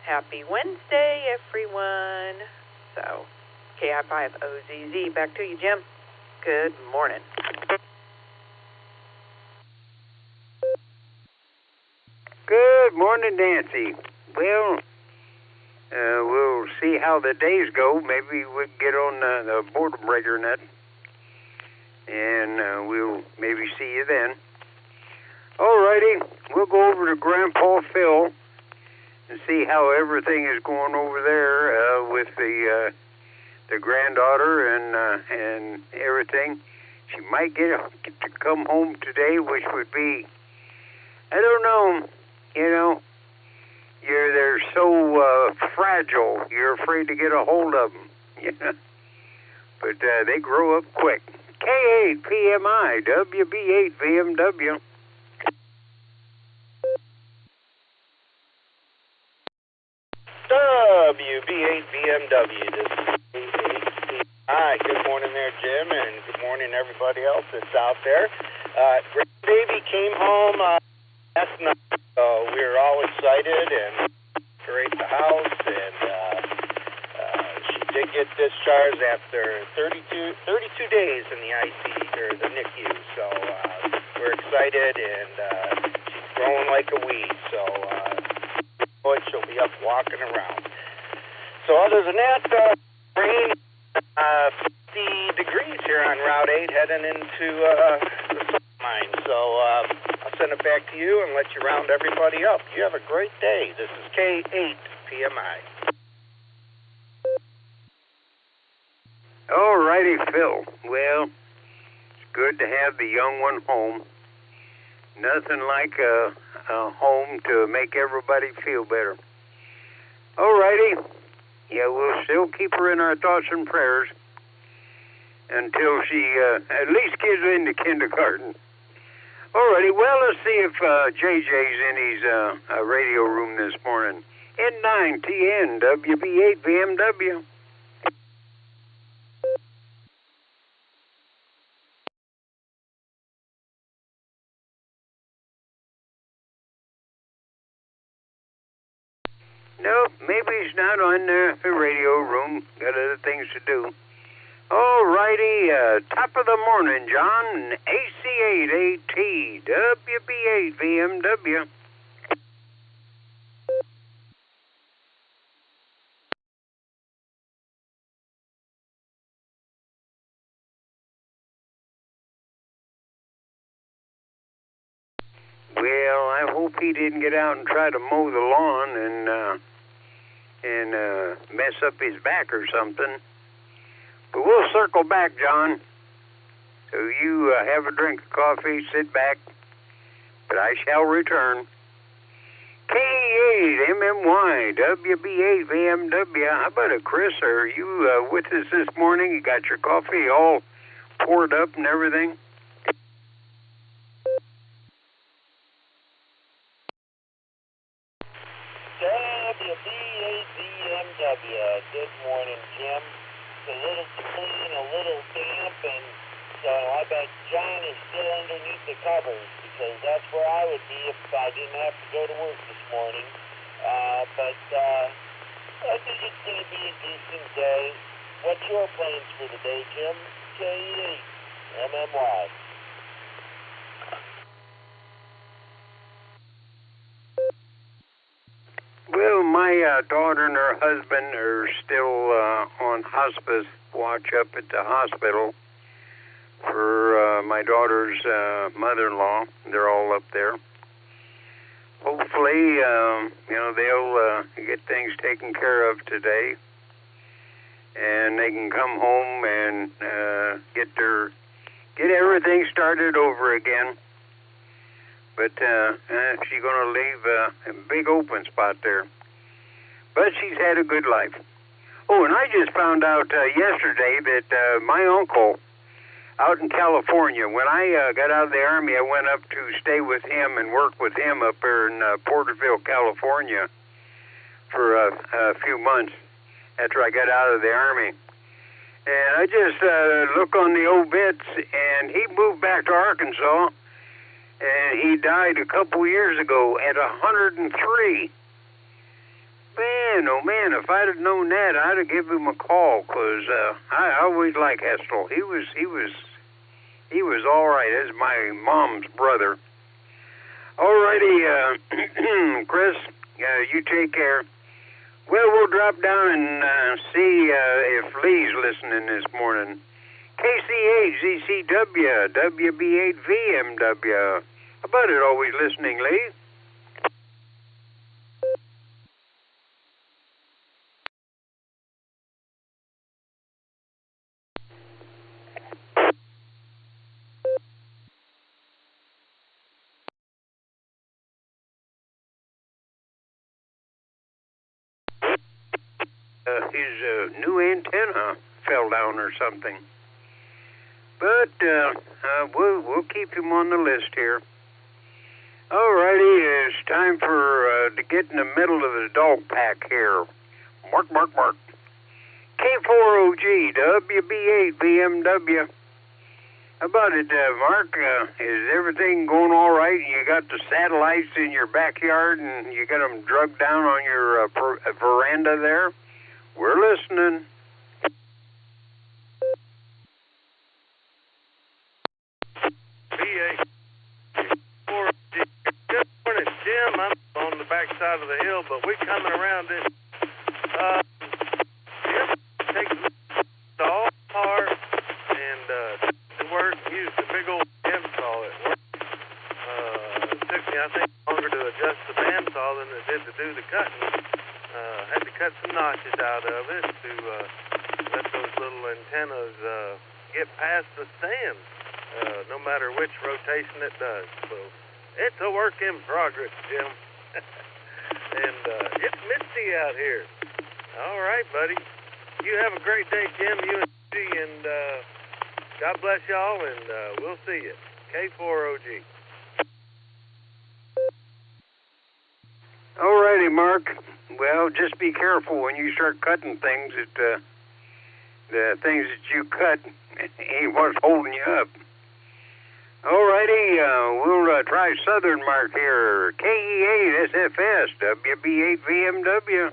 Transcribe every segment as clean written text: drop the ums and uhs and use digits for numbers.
Happy Wednesday, everyone. So, KI5OZZ, back to you, Jim. Good morning. Good morning, Nancy. Well, we'll see how the days go. Maybe we'll get on the Barometer Net, and we'll maybe see you then. All righty, we'll go over to Grandpa Phil and see how everything is going over there with the granddaughter and everything. She might get to come home today, which would be, I don't know, you know, they're so fragile. You're afraid to get a hold of them, you know. But they grow up quick. K8 PMI, WB8 VMW. WB8 BMW, this is K8. Hi, good morning there, Jim, and good morning everybody else that's out there. Grandbaby came home last night, so we were all excited and decorate the house, and she did get discharged after 32 days in the IC, or the NICU, so we're excited, and she's growing like a weed, so she'll be up walking around. So other than that, rain, 50 degrees here on Route 8 heading into the salt mine. So I'll send it back to you and let you round everybody up. You have a great day. This is K8 PMI. All righty, Phil. Well, it's good to have the young one home. Nothing like a home to make everybody feel better. All righty. Yeah, we'll still keep her in our thoughts and prayers until she at least gets into kindergarten. All righty. Well, let's see if JJ's in his radio room this morning. N9TN WB8 BMW. Nope, maybe he's not on the radio room. Got other things to do. All righty, top of the morning, John. AC8AT, WB8 VMW. Well, I hope he didn't get out and try to mow the lawn and mess up his back or something. But we'll circle back, John. So you have a drink of coffee, sit back, but I shall return. K8 MMY WB8 VMW. How about it, Chris? Are you with us this morning? You got your coffee all poured up and everything? WB8 VMW. Good morning, Jim. It's a little clean, a little damp, and so I bet John is still underneath the covers because that's where I would be if I didn't have to go to work this morning. But I think it's going to be a decent day. What's your plans for the day, Jim? K8 MMY. Well, my daughter and her husband are still on hospice watch up at the hospital for my daughter's mother-in-law. They're all up there. Hopefully, they'll get things taken care of today, and they can come home and get everything started over again. But she's going to leave a big open spot there. But she's had a good life. Oh, and I just found out yesterday that my uncle out in California, when I got out of the Army, I went up to stay with him and work with him up there in Porterville, California for a few months after I got out of the Army. And I just look on the obits, and he moved back to Arkansas, and he died a couple years ago at 103. Man, oh man, if I'd have known that, I'd have given him a call, because I always liked Hestel. He was all right. That's my mom's brother. All righty, Chris, you take care. Well, we'll drop down and see if Lee's listening this morning. KCH, ZCW, WB8 VMW. How about it, always listening, Lee? His new antenna fell down or something. But we'll keep him on the list here. Alrighty, it's time for to get in the middle of the dog pack here. Mark. K4OG, WB8 BMW. How about it, Mark? Is everything going all right? You got the satellites in your backyard and you got them drugged down on your veranda there? We're listening. Good morning, Jim. I'm on the back side of the hill, but we're coming around this. Jim takes the all part and to work. Use the big old bandsaw at work. It took me, I think, longer to adjust the bandsaw than it did to do the cutting. Had to cut some notches out of it to let those little antennas get past the stand, no matter which rotation it does. So it's a work in progress, Jim. And it's misty out here. All right, buddy. You have a great day, Jim. You and God bless y'all, and we'll see you. K4OG. All righty, Mark. Well, just be careful when you start cutting things that the things that you cut ain't what's holding you up. All righty, we'll try Southern Mark here. KE8 SFS, WB8 VMW.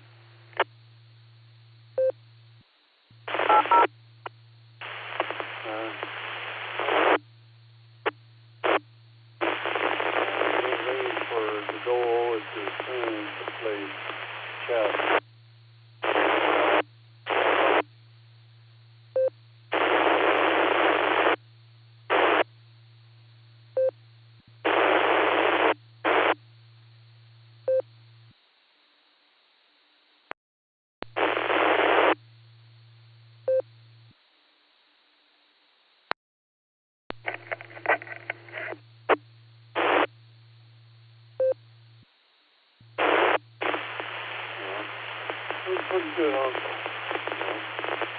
Pretty good,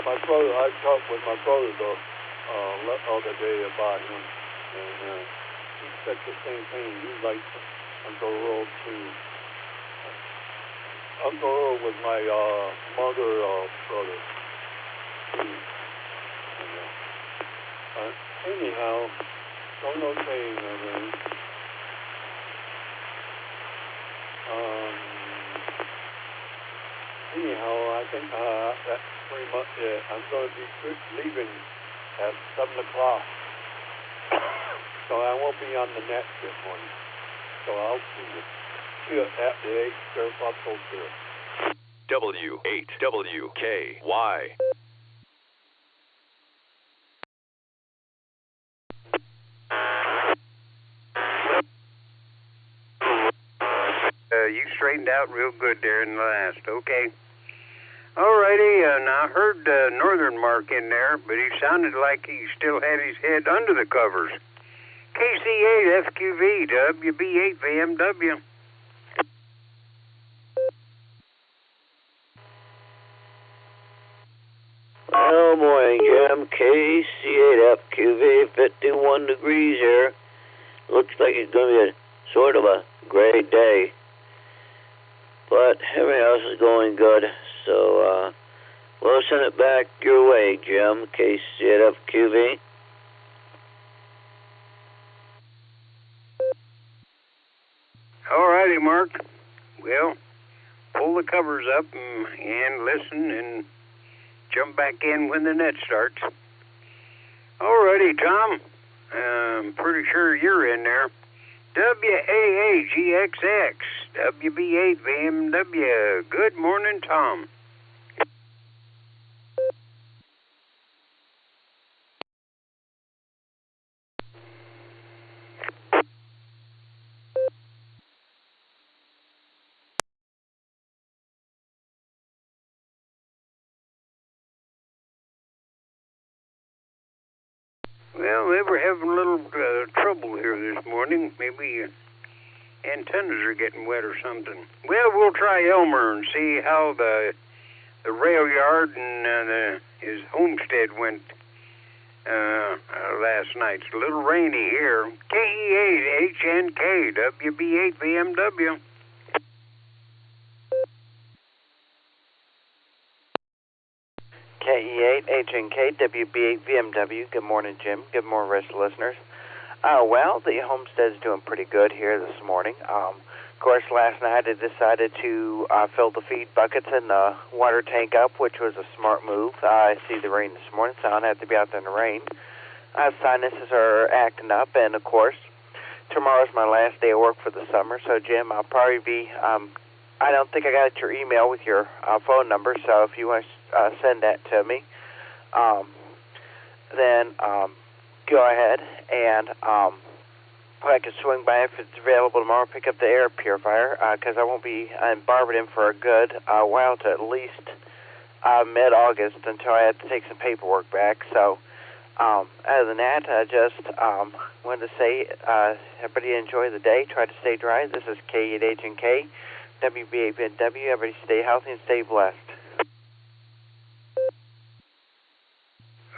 my brother, I talked with my brother the other day about him, and he said the same thing. He likes Uncle Earl too. Uncle Earl was my mother brother too. And, anyhow, don't know saying anything. Anyhow, I think that's pretty much it. I'm going to be leaving at 7 o'clock. So I won't be on the net this morning. So I'll see you at the 8 o'clock here. W8WKY. You straightened out real good there in the last. Okay. Alrighty, now I heard Northern Mark in there, but he sounded like he still had his head under the covers. KC8 FQV, WB8 VMW. Well, morning, Jim. KC8 FQV, 51 degrees here. Looks like it's going to be a sort of a gray day. But everything else is going good, so we'll send it back your way, Jim. KC8 FQV. All righty, Mark. Well, pull pull the covers up and listen and jump back in when the net starts. Alrighty, Tom. I'm pretty sure you're in there. WAAGXX, WB8VMW. Good morning, Tom. Well, they were having a little trouble here this morning. Maybe antennas are getting wet or something. Well, we'll try Elmer and see how the rail yard and his homestead went last night. It's a little rainy here. KE8HNK, WB8VMW. KE8HNK, WB8VMW. Good morning, Jim. Good morning, rest of the listeners. Well, the homestead's doing pretty good here this morning. Of course, last night I decided to fill the feed buckets and the water tank up, which was a smart move. I see the rain this morning, so I don't have to be out there in the rain. Sinuses are acting up, and of course, tomorrow's my last day of work for the summer. So, Jim, I'll probably be, I don't think I got your email with your phone number, so if you want to send that to me, then go ahead and I can swing by if it's available tomorrow, pick up the air purifier, because I won't be in Barberton for a good while, to at least mid-August, until I have to take some paperwork back. So, other than that, I just wanted to say everybody enjoy the day. Try to stay dry. This is K8H&K, WB8VMW. Everybody stay healthy and stay blessed.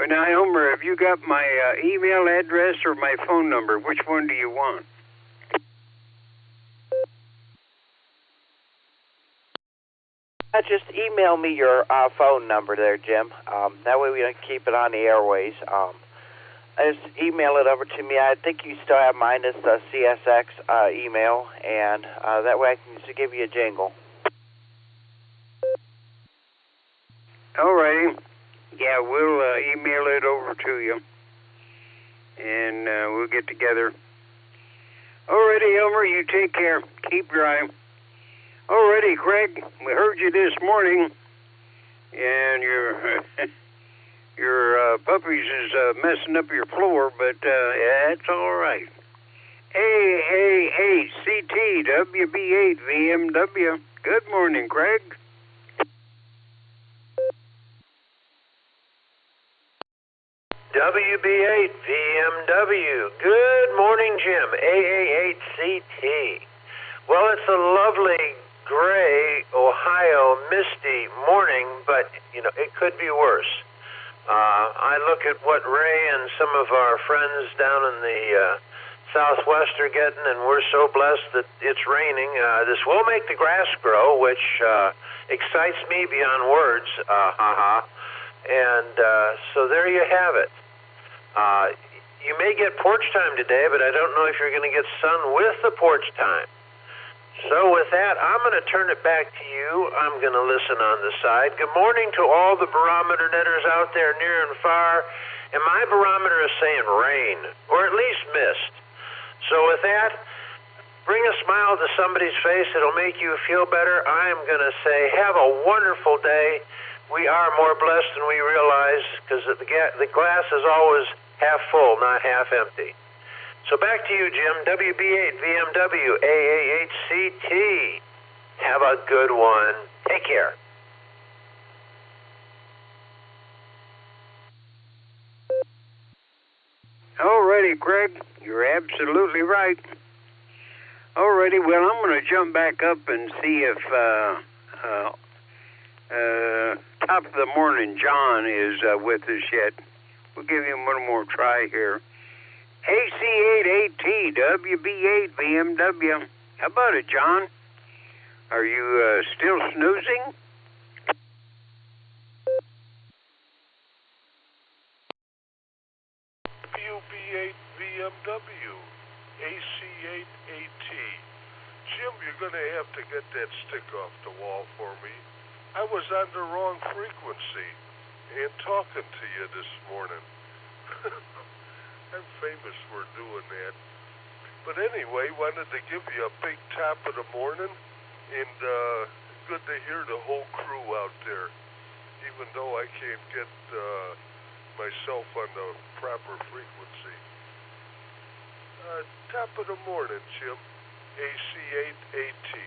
Now, Elmer, have you got my email address or my phone number? Which one do you want? Just email me your phone number there, Jim. That way we don't keep it on the airways. Just email it over to me. I think you still have mine as the CSX email, and that way I can just give you a jingle. All righty. Yeah, we'll email it over to you, and we'll get together. Alrighty, Elmer, you take care. Keep dry. Alrighty, Craig, we heard you this morning, and your puppies is messing up your floor, but that's all right. AAHCT WB8VMW. Good morning, Craig. WB8VMW. Good morning, Jim. AAHCT. Well, it's a lovely, gray, Ohio, misty morning, but, it could be worse. I look at what Ray and some of our friends down in the Southwest are getting, and we're so blessed that it's raining. This will make the grass grow, which excites me beyond words. And so there you have it. You may get porch time today, but I don't know if you're going to get sun with the porch time. So with that, I'm going to turn it back to you. I'm going to listen on the side. Good morning to all the barometer netters out there near and far. And my barometer is saying rain, or at least mist. So with that, bring a smile to somebody's face. It'll make you feel better. I'm going to say have a wonderful day. We are more blessed than we realize, because the glass is always half full, not half empty. So back to you, Jim. WB8VMW AAHCT. Have a good one. Take care. Alrighty, Craig. You're absolutely right. Alrighty, well, I'm going to jump back up and see if top of the morning John is with us yet. We'll give him one more try here. AC88T WB8VMW. How about it, John? Are you still snoozing? WB8VMW AC8AT. Jim, you're going to have to get that stick off the wall for me? I was on the wrong frequency and talking to you this morning. I'm famous for doing that. But anyway, wanted to give you a big top of the morning, and good to hear the whole crew out there, even though I can't get myself on the proper frequency. Top of the morning, Jim. AC8AT.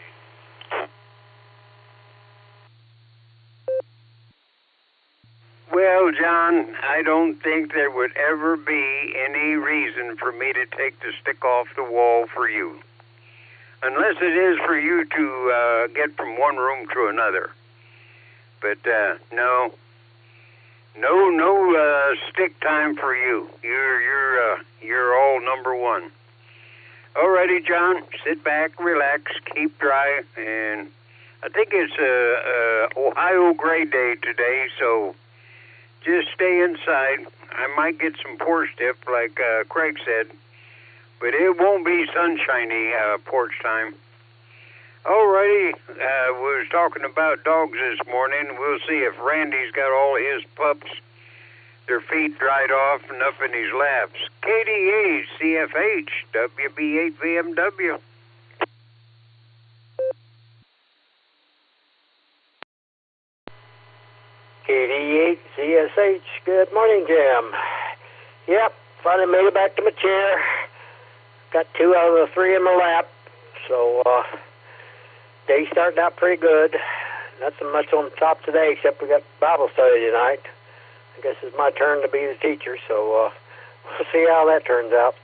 Well, John, I don't think there would ever be any reason for me to take the stick off the wall for you. Unless it is for you to get from one room to another. But no stick time for you. You're all number one. Alrighty, John, sit back, relax, keep dry, and I think it's a Ohio gray day today, so just stay inside. I might get some porch dip, like Craig said, but it won't be sunshiny porch time. Alrighty, we was talking about dogs this morning. We'll see if Randy's got all his pups, their feet dried off and up in his laps. KDA, CFH, WB8VMW. KD8 CSH, good morning, Jim. Yep, finally made it back to my chair. Got 2 out of the 3 in my lap, so day started out pretty good. Nothing much on top today except we got Bible study tonight. I guess it's my turn to be the teacher, so we'll see how that turns out.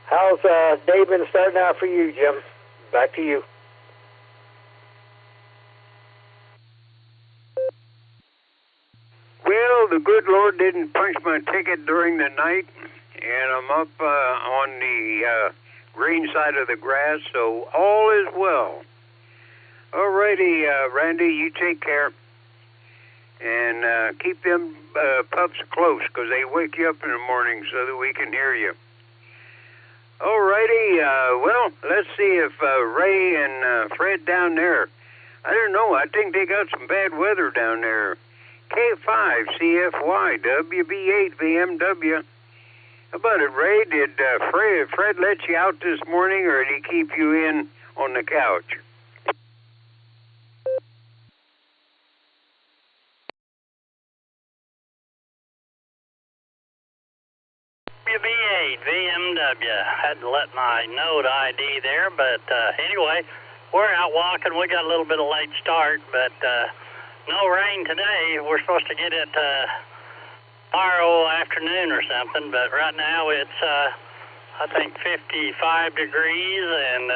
How's day been starting out for you, Jim? Back to you. Well, the good Lord didn't punch my ticket during the night, and I'm up on the green side of the grass, so all is well. Alrighty, Randy, you take care, and keep them pups close, because they wake you up in the morning so that we can hear you. Alrighty, well, let's see if Ray and Fred down there, I don't know, I think they got some bad weather down there. K5 CFY WB8 VMW. How about it, Ray? Did Fred let you out this morning, or did he keep you in on the couch? WB8 VMW. Had to let my Node ID there, but anyway, we're out walking. We got a little bit of late start, but no rain today. We're supposed to get it tomorrow afternoon or something, but right now it's, I think, 55 degrees and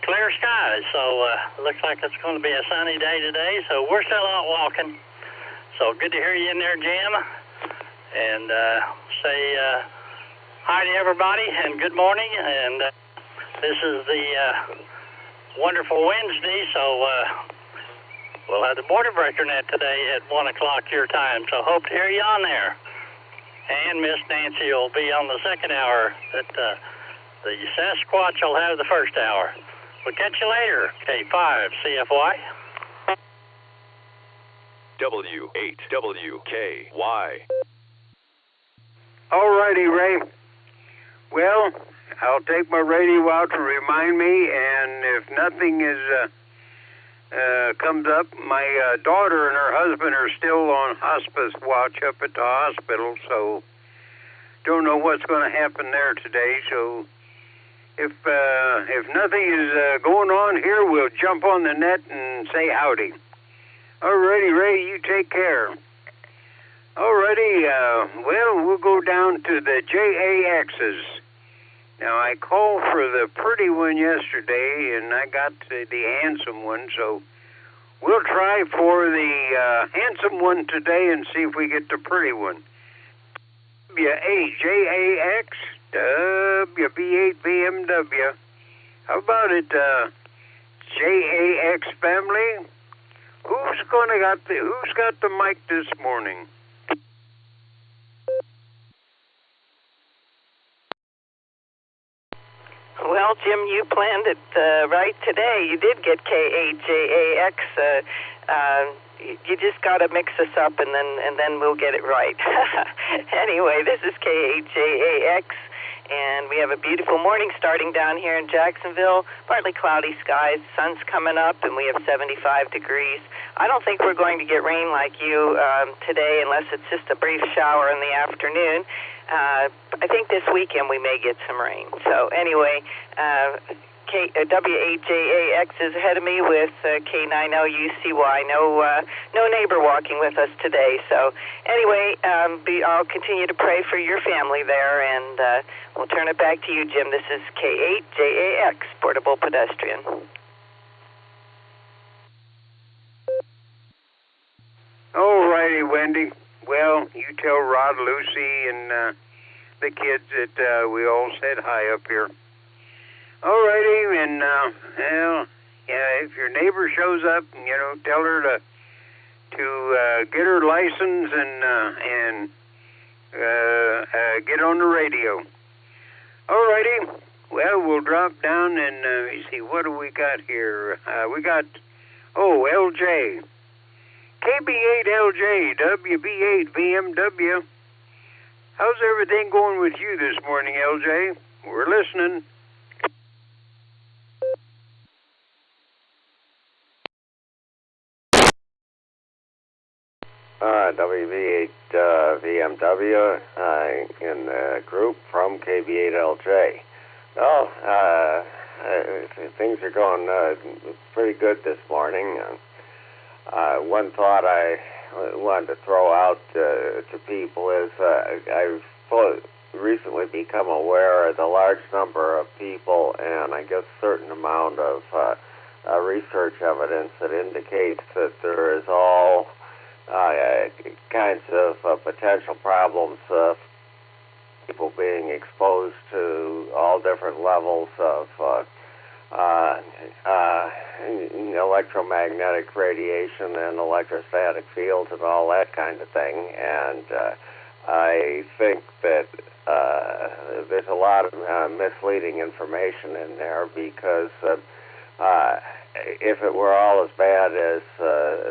clear skies. So looks like it's going to be a sunny day today, so we're still out walking. So good to hear you in there, Jim. And say hi to everybody and good morning. And this is the wonderful Wednesday, so we'll have the Barometer Net today at 1 o'clock your time, so hope to hear you on there. And Miss Nancy will be on the second hour. The Sasquatch will have the first hour. We'll catch you later, K5 CFY. W8WKY. All righty, Ray. Well, I'll take my radio out to remind me, and if nothing is comes up, my daughter and her husband are still on hospice watch up at the hospital, so don't know what's going to happen there today. So if nothing is going on here, we'll jump on the net and say howdy. Alrighty, Ray, you take care. Alrighty, well, we'll go down to the JAXs. Now, I called for the pretty one yesterday, and I got the handsome one, so we'll try for the handsome one today and see if we get the pretty one. WAJAX, WB8BMW. How about it, JAX family? Who's got the mic this morning? Well, Well, Jim, you planned it right today. You did get KHJAX. You just got to mix us up, and then we'll get it right. Anyway, this is KHJAX, and we have a beautiful morning starting down here in Jacksonville. Partly cloudy skies, sun's coming up, and we have 75 degrees. I don't think we're going to get rain like you today, unless it's just a brief shower in the afternoon. I think this weekend we may get some rain. So anyway, WAJAX is ahead of me with K9LUCY. No neighbor walking with us today. So anyway, I'll continue to pray for your family there, and we'll turn it back to you, Jim. This is K8JAX, Portable Pedestrian. All righty, Wendy. Well, you tell Rod, Lucy, and the kids that we all said hi up here. All righty, and well, yeah, if your neighbor shows up, tell her to get her license and get on the radio. All righty. Well, we'll drop down and let me see, what do we got here? We got LJ. KB8LJ, WB8 VMW. How's everything going with you this morning, LJ? We're listening. WB8 VMW in the group from KB8LJ. Well, things are going pretty good this morning. One thought I wanted to throw out to people is I've recently become aware of the large number of people and I guess a certain amount of research evidence that indicates that there is all kinds of potential problems of people being exposed to all different levels of electromagnetic radiation and electrostatic fields and all that kind of thing. And I think that there's a lot of misleading information in there because if it were all as bad as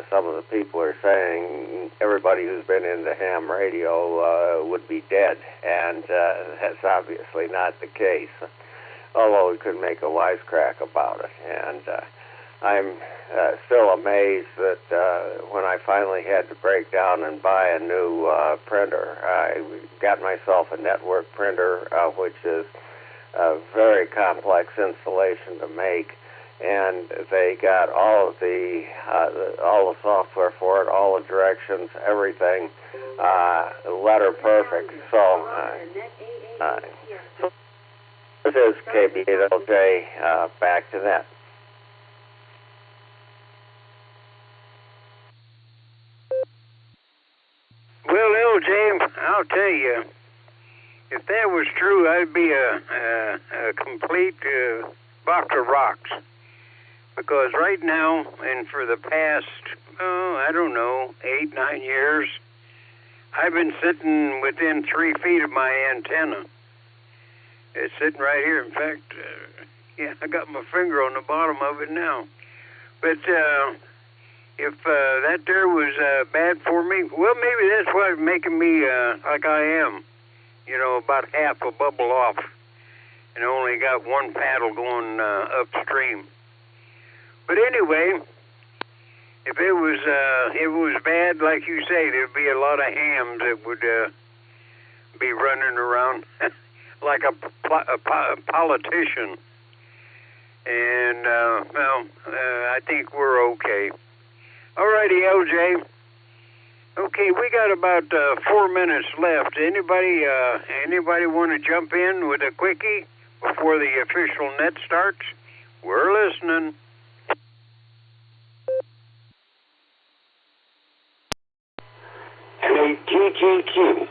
some of the people are saying, everybody who's been into ham radio would be dead, and that's obviously not the case, although we could make a wisecrack about it. And I'm still amazed that when I finally had to break down and buy a new printer, I got myself a network printer, which is a very complex installation to make. And they got all of the software for it, all the directions, everything, letter perfect. So this is KB8LJ, back to net. Well, LJ, I'll tell you, if that was true, I'd be a complete box of rocks. Because right now, and for the past, 8-9 years, I've been sitting within 3 feet of my antenna. It's sitting right here. In fact, I got my finger on the bottom of it now. But if that there was bad for me, well, maybe that's what's making me like I am. About half a bubble off, and only got one paddle going upstream. But anyway, if it was bad, like you say, there'd be a lot of hams that would be running around like a politician. And I think we're okay. All righty, LJ. Okay, we got about 4 minutes left. Anybody want to jump in with a quickie before the official net starts? We're listening. KTTQ.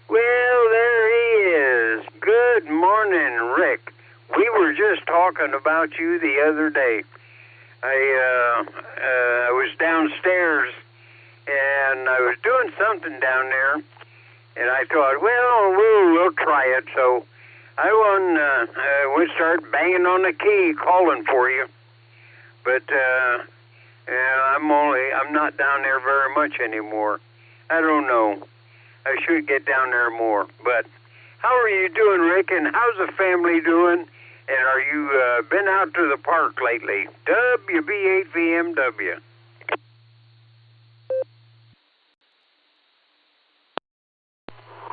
Well, there he is. Good morning, Rick. We were just talking about you the other day. I was downstairs, and I was doing something down there, And I thought, well, we'll try it. So I would start banging on the key, calling for you. But I'm not down there very much anymore. I don't know. I should get down there more. But how are you doing, Rick? And how's the family doing? And are you been out to the park lately? WB8VMW.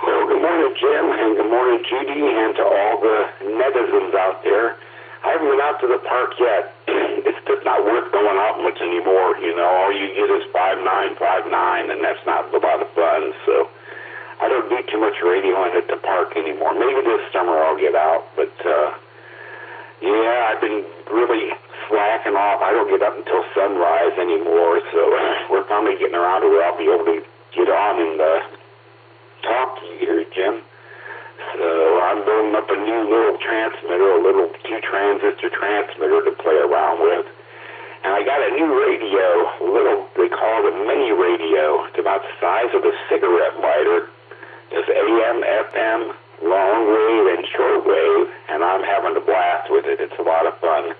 Well, good morning, Jim, and good morning, Judy, and to all the netizens out there. I haven't been out to the park yet. It's just not worth going out much anymore, you know. All you get is 5959, and that's not a lot of fun, so I don't do too much radioing at the park anymore. Maybe this summer I'll get out, but, yeah, I've been really slacking off. I don't get up until sunrise anymore, so we're finally getting around to where I'll be able to get on and talk to you here, Jim. So I'm building up a new little transmitter, a little 2-transistor transmitter to play around with. And I got a new radio, they call it a mini radio. It's about the size of a cigarette lighter. It's AM, FM, long wave, and short wave, and I'm having a blast with it. It's a lot of fun.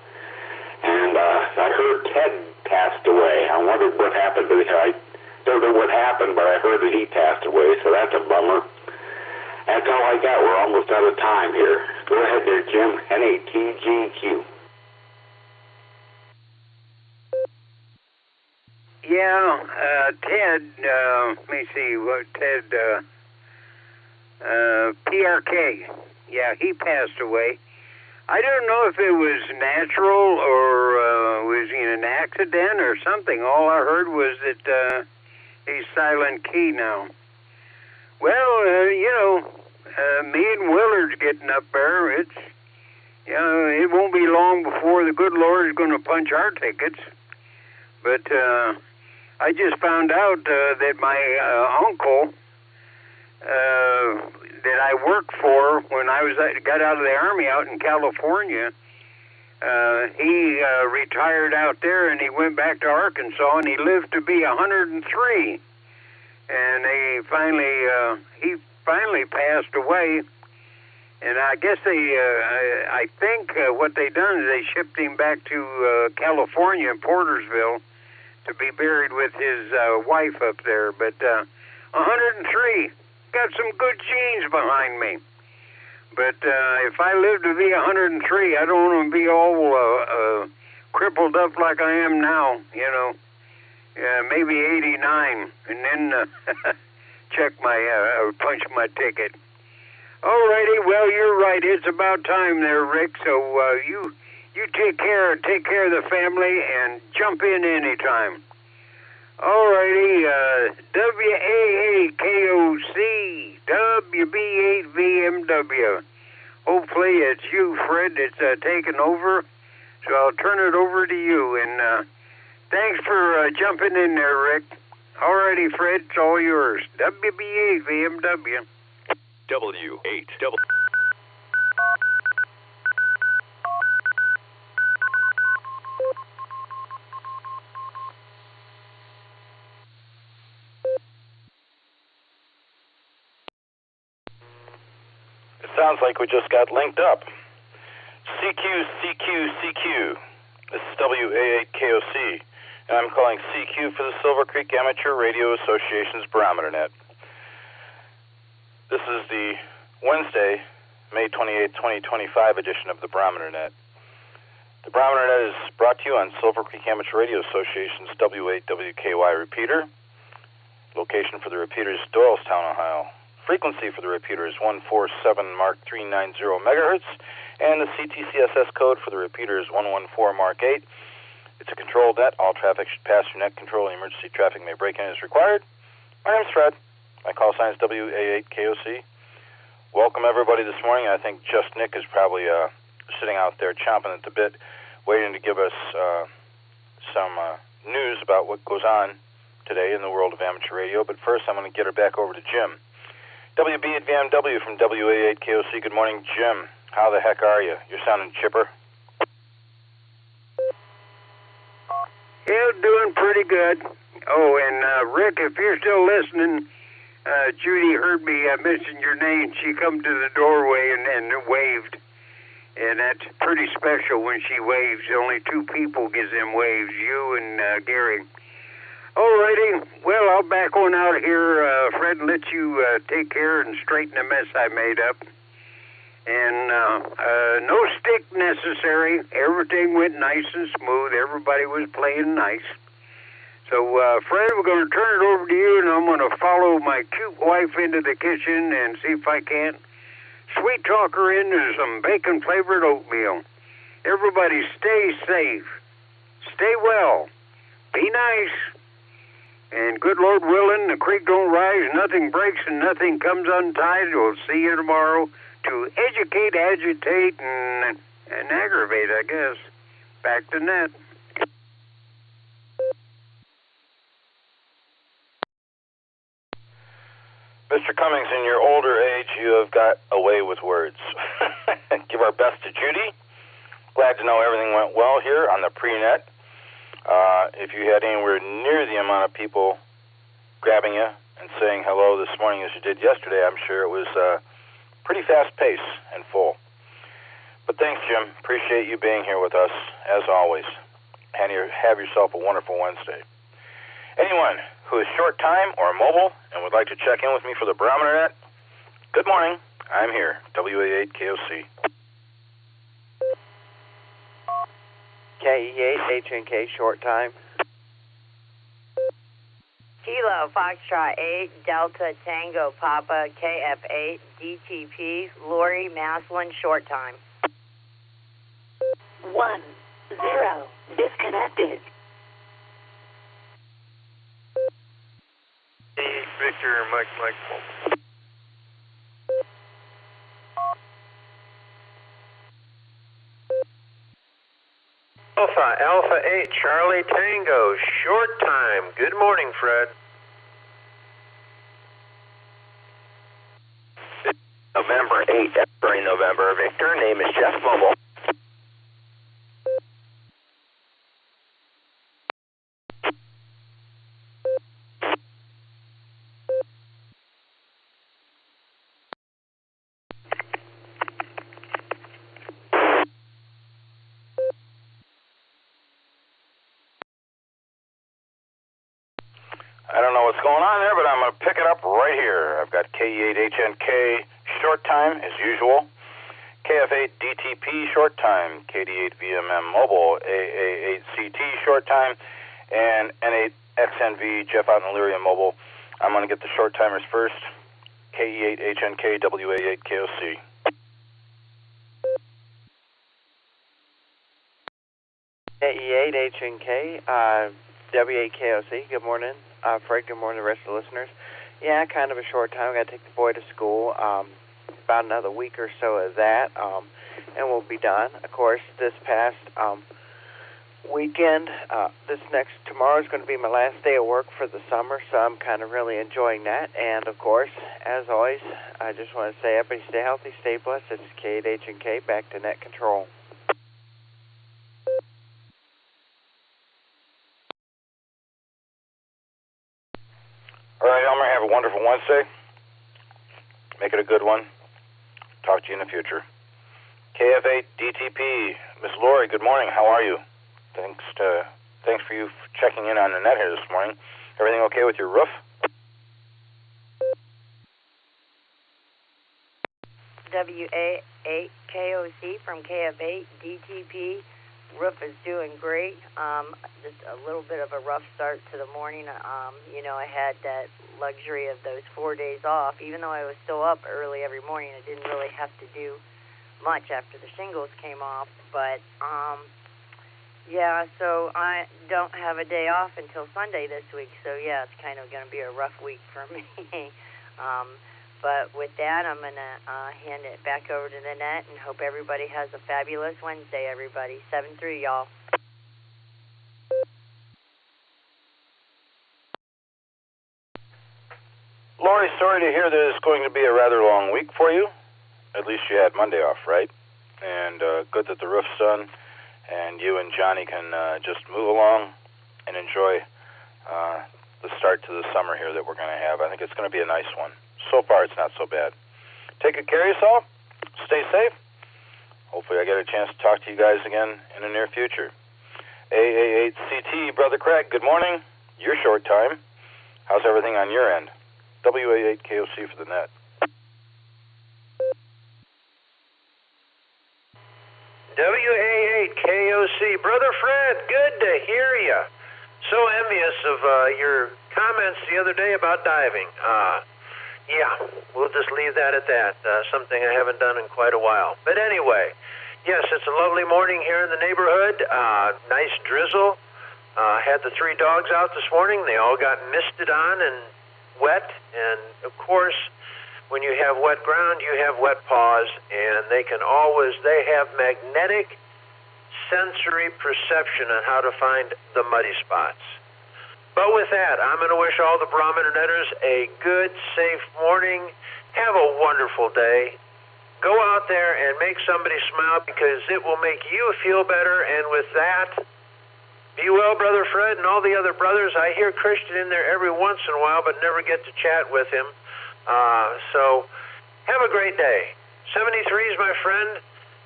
And I heard Ted passed away. I wondered what happened to him. I don't know what happened, but I heard that he passed away, so that's a bummer. That's all I got. We're almost out of time here. Go ahead there, Jim. NATGQ. Yeah, Ted, let me see, Ted, PRK. Yeah, he passed away. I don't know if it was natural or was in an accident or something. All I heard was that he's silent key now. Well, me and Willard's getting up there. It won't be long before the good Lord is going to punch our tickets. But I just found out that my uncle that I worked for when I got out of the Army out in California, he retired out there and he went back to Arkansas and he lived to be 103. And he finally passed away. And I guess I think what they done is they shipped him back to California in Portersville to be buried with his wife up there. But 103, got some good genes behind me. But if I live to be 103, I don't want to be all crippled up like I am now, maybe 89, and then punch my ticket. All righty, well, you're right. It's about time there, Rick. So you take care of the family, and jump in anytime. All righty, WAAKOC, WB8VMW. Hopefully it's you, Fred, that's taken over. So I'll turn it over to you. And thanks for jumping in there, Rick. All righty, Fred, it's all yours. WB8VMW. W8W. It sounds like we just got linked up. CQ. This is WA8KOC, and I'm calling CQ for the Silvercreek Amateur Radio Association's Barometer Net. This is the Wednesday, May 28, 2025 edition of the Barometer Net. The Barometer Net is brought to you on Silvercreek Amateur Radio Association's W8WKY repeater. Location for the repeater is Doylestown, Ohio. Frequency for the repeater is 147 Mark 390 megahertz, and the CTCSS code for the repeater is 114 Mark 8. It's a controlled net. All traffic should pass through net control, and emergency traffic may break in as required. My name's Fred. My call sign is WA8KOC. Welcome, everybody, this morning. I think Just Nick is probably sitting out there chomping at the bit, waiting to give us some news about what goes on today in the world of amateur radio. But first, I'm going to get her back over to Jim. WB at VMW from WA8KOC. Good morning, Jim. How the heck are you? You're sounding chipper. Yeah, doing pretty good. Oh, and Rick, if you're still listening, Judy heard me mention your name. She come to the doorway and waved. And that's pretty special when she waves. Only two people gives them waves, you and Gary. All righty. Well, I'll back on out here, Fred, and let you take care and straighten the mess I made up. And no stick necessary. Everything went nice and smooth. Everybody was playing nice. So, Fred, we're going to turn it over to you, and I'm going to follow my cute wife into the kitchen and see if I can't sweet talk her into some bacon-flavored oatmeal. Everybody stay safe. Stay well. Be nice. And good Lord willing, the creek don't rise, nothing breaks, and nothing comes untied. We'll see you tomorrow to educate, agitate, and aggravate, I guess. Back to net. Mr. Cummings, in your older age, you have got away with words. Give our best to Judy. Glad to know everything went well here on the pre-net. If you had anywhere near the amount of people grabbing you and saying hello this morning as you did yesterday, I'm sure it was pretty fast-paced and full. But thanks, Jim. Appreciate you being here with us, as always. And have yourself a wonderful Wednesday. Anyone who is short time or mobile and would like to check in with me for the Barometer Net, good morning. I'm here, WA8KOC. KE8 HNK short time. Kilo Foxtrot 8 Delta Tango Papa KF8 DTP Lori Maslin short time. 1 0 disconnected. Victor, Mike. Alpha 8 Charlie Tango short time. Good morning, Fred. November 8 during November. Victor, name is Jeff Mobile. I don't know what's going on there, but I'm going to pick it up right here. I've got KE8HNK short time, as usual. KF8 DTP short time. KD8 VMM mobile. AA8CT short time. And N8XNV Jeff out in Illyria mobile. I'm going to get the short timers first. KE8HNK WA8KOC. KE8HNK WA8KOC. Good morning. Fred, good morning to the rest of the listeners. Yeah, kind of a short time. I got to take the boy to school. About another week or so of that, and we'll be done. Of course, this past weekend, tomorrow is going to be my last day of work for the summer, so I'm kind of really enjoying that. And of course, as always, I just want to say, everybody stay healthy, stay blessed. This is K8H&K, back to net control. All right, Elmer, have a wonderful Wednesday. Make it a good one. Talk to you in the future. KF8 DTP, Miss Lori, good morning. How are you? Thanks for you checking in on the net here this morning. Everything okay with your roof? WA8KOC from KF8 DTP. Roof is doing great. Just a little bit of a rough start to the morning. I had that luxury of those 4 days off. Even though I was still up early every morning, I didn't really have to do much after the shingles came off. But, so I don't have a day off until Sunday this week. So, yeah, it's kind of going to be a rough week for me. But with that, I'm going to hand it back over to the net and hope everybody has a fabulous Wednesday, everybody. 7-3, y'all. Lori, sorry to hear that it's going to be a rather long week for you. At least you had Monday off, right? And good that the roof's done, and you and Johnny can just move along and enjoy the start to the summer here that we're going to have. I think it's going to be a nice one. So far, it's not so bad. Take good care of yourself. Stay safe. Hopefully I get a chance to talk to you guys again in the near future. AA8CT, Brother Craig, good morning. Your short time. How's everything on your end? WA8KOC for the net. WA8KOC, Brother Fred, good to hear you. So envious of your comments the other day about diving. Yeah, we'll just leave that at that. Something I haven't done in quite a while. But anyway, yes, it's a lovely morning here in the neighborhood. Nice drizzle. Had the 3 dogs out this morning. They all got misted on and wet. And, of course, when you have wet ground, you have wet paws. And they have magnetic sensory perception on how to find the muddy spots. But with that, I'm going to wish all the Barometer Netters a good, safe morning. Have a wonderful day. Go out there and make somebody smile because it will make you feel better. And with that, be well, Brother Fred, and all the other brothers. I hear Christian in there every once in a while, but never get to chat with him. So have a great day. 73s, my friend.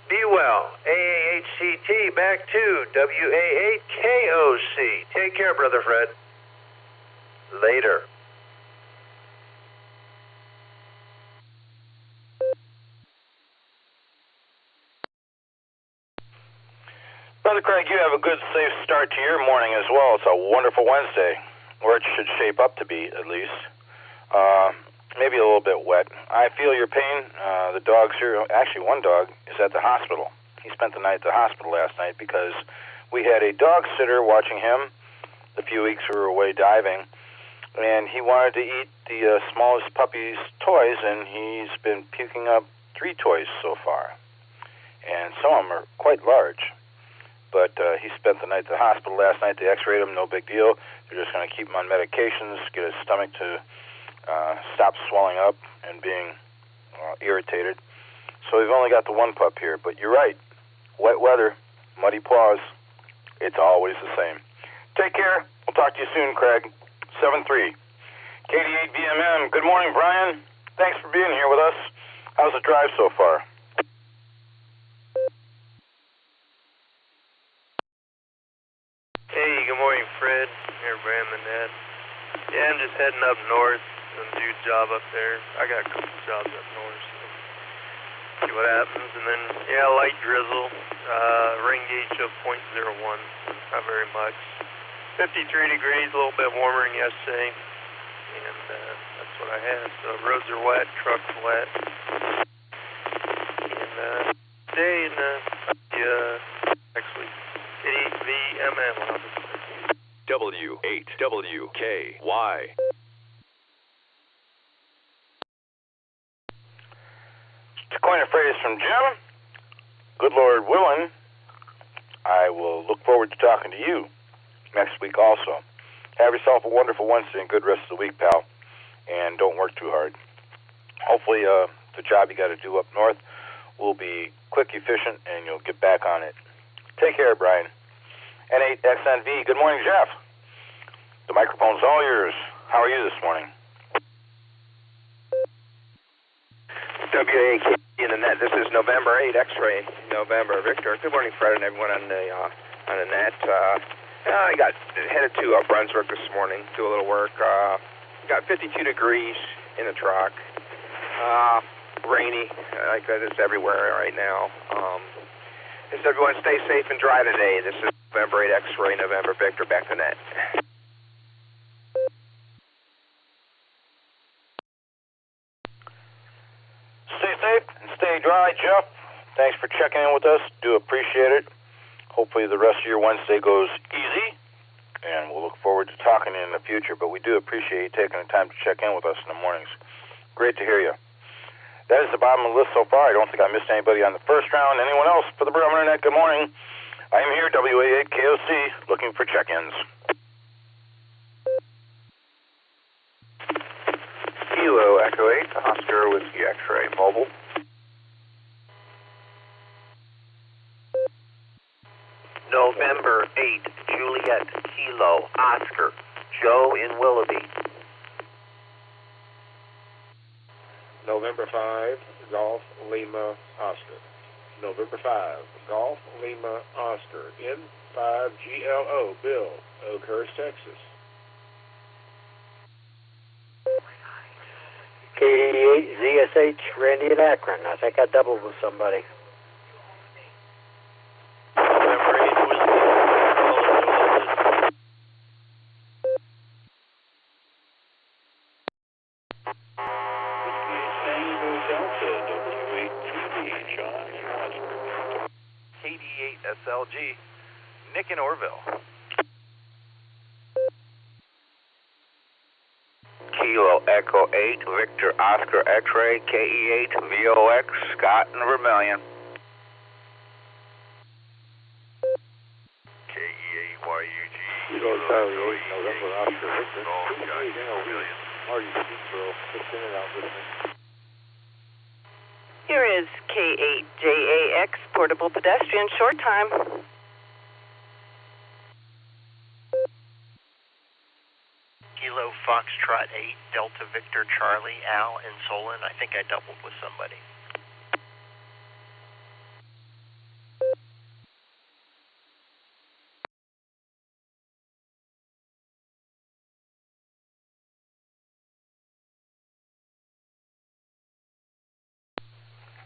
Be well. AA8CT, back to WA8KOC. Take care, Brother Fred. Later. Brother Craig, you have a good, safe start to your morning as well. It's a wonderful Wednesday, or it should shape up to be, at least. Maybe a little bit wet. I feel your pain. The dogs here, actually one dog is at the hospital. He spent the night at the hospital last night because we had a dog sitter watching him the few weeks we were away diving. And he wanted to eat the smallest puppy's toys, and he's been puking up 3 toys so far. And some of them are quite large. But he spent the night at the hospital last night. They x-rayed him, no big deal. They're just going to keep him on medications, get his stomach to stop swelling up and being irritated. So we've only got the 1 pup here. But you're right. Wet weather, muddy paws, it's always the same. Take care. We'll talk to you soon, Craig. 7-3. KD8VMM. Good morning, Brian. Thanks for being here with us. How's the drive so far? Hey, good morning, Fred. Here, Brian the Net. Yeah, I'm just heading up north to do a job up there. I got a couple jobs up north, so see what happens. And then, yeah, light drizzle. Rain gauge of 0.01. Not very much. 53 degrees, a little bit warmer than yesterday, and that's what I had. So roads are wet, trucks wet, and today and next week, KD8VMM. W8WKY. To coin a phrase from Jim, good Lord willing, I will look forward to talking to you next week also. Have yourself a wonderful Wednesday and good rest of the week, pal. And don't work too hard. Hopefully the job you got to do up north will be quick, efficient, and you'll get back on it. Take care, Brian. N8XNV, good morning, Jeff. The microphone's all yours. How are you this morning? WAK in the net. This is November 8, X-ray, November, Victor. Good morning, Fred, and everyone on the net. I got headed to Brunswick this morning, do a little work. Got 52 degrees in the truck. Rainy, like it's everywhere right now. Just everyone stay safe and dry today. This is November 8, X-ray, November, Victor, back to net. Stay safe and stay dry, Jeff. Thanks for checking in with us. Do appreciate it. Hopefully the rest of your Wednesday goes easy, and we'll look forward to talking in the future. But we do appreciate you taking the time to check in with us in the mornings. Great to hear you. That is the bottom of the list so far. I don't think I missed anybody on the first round. Anyone else for the Barometer Net? Good morning. I am here, WA8KOC, looking for check-ins. Kilo Echo 8, Oscar Whiskey X-ray Mobile. November 8, Juliet Kilo Oscar. Joe in Willoughby. November 5, Golf Lima Oscar. November 5, Golf Lima Oscar. N5GLO, Bill, Oakhurst, Texas. K88 ZSH, Randy in Akron. I think I doubled with somebody. KD8 SLG, Nick in Orville. Kilo Echo 8, Victor Oscar X-Ray, KE8, VOX, Scott in Vermilion. KE8 YUG, Kilo Charlie 8, November Oscar Victor. Marty Speedboro, 6 in and out with me. Here is K8JAX, Portable Pedestrian, short time. Kilo Foxtrot 8, Delta Victor Charlie, Al in Solon. I think I doubled with somebody.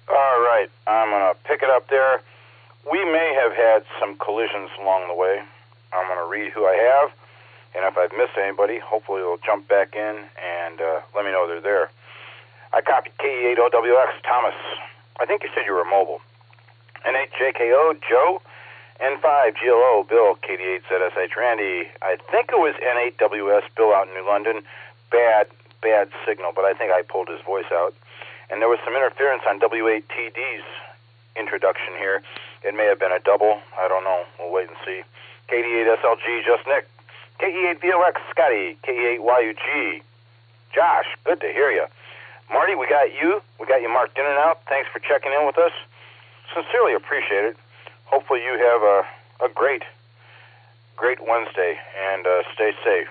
All right, I'm going to pick it up there. We may have had some collisions along the way. I'm going to read who I have, and if I've missed anybody, hopefully they'll jump back in and let me know they're there. I copied KE8OWX, Thomas. I think you said you were mobile. N8JKO, Joe. N5GLO, Bill. KD8ZSH, Randy. I think it was N8WS, Bill out in New London. Bad signal, but I think I pulled his voice out. And there was some interference on W8TD's introduction here. It may have been a double. I don't know. We'll wait and see. KD8SLG, just Nick. KE8VOX, Scotty. KE8YUG, Josh. Good to hear you. Marty, we got you. We got you marked in and out. Thanks for checking in with us. Sincerely appreciate it. Hopefully you have a great Wednesday, and stay safe.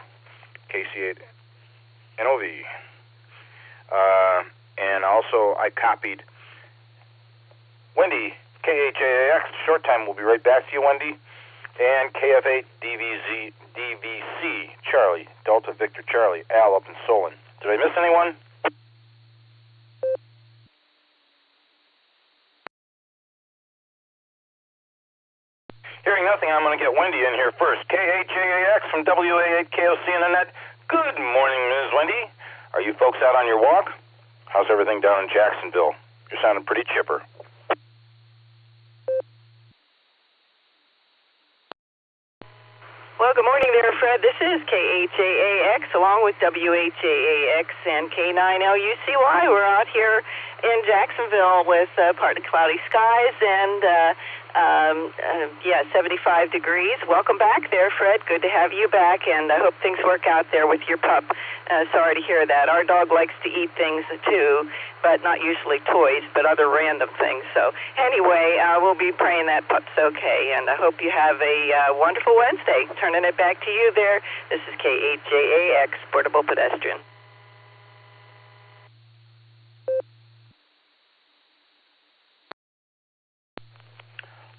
KC8 NOV. And also, I copied Wendy, KHAX, short time. We'll be right back to you, Wendy. And KF8 DVC, Charlie, Delta Victor Charlie, Al up in Solon. Did I miss anyone? Hearing nothing, I'm going to get Wendy in here first. KHAX from WA8KOC in the net. Good morning, Ms. Wendy. Are you folks out on your walk? How's everything down in Jacksonville? You're sounding pretty chipper. Well, good morning there, Fred. This is KHAX along with WHAAX and K9LUCY. We're out here in Jacksonville with partly cloudy skies and 75 degrees. Welcome back there, Fred. Good to have you back, and I hope things work out there with your pup. Sorry to hear that. Our dog likes to eat things too, but not usually toys, but other random things. So anyway, we'll be praying that pup's okay, and I hope you have a wonderful Wednesday. Turning it back to you there. This is KHJAX, Portable Pedestrian.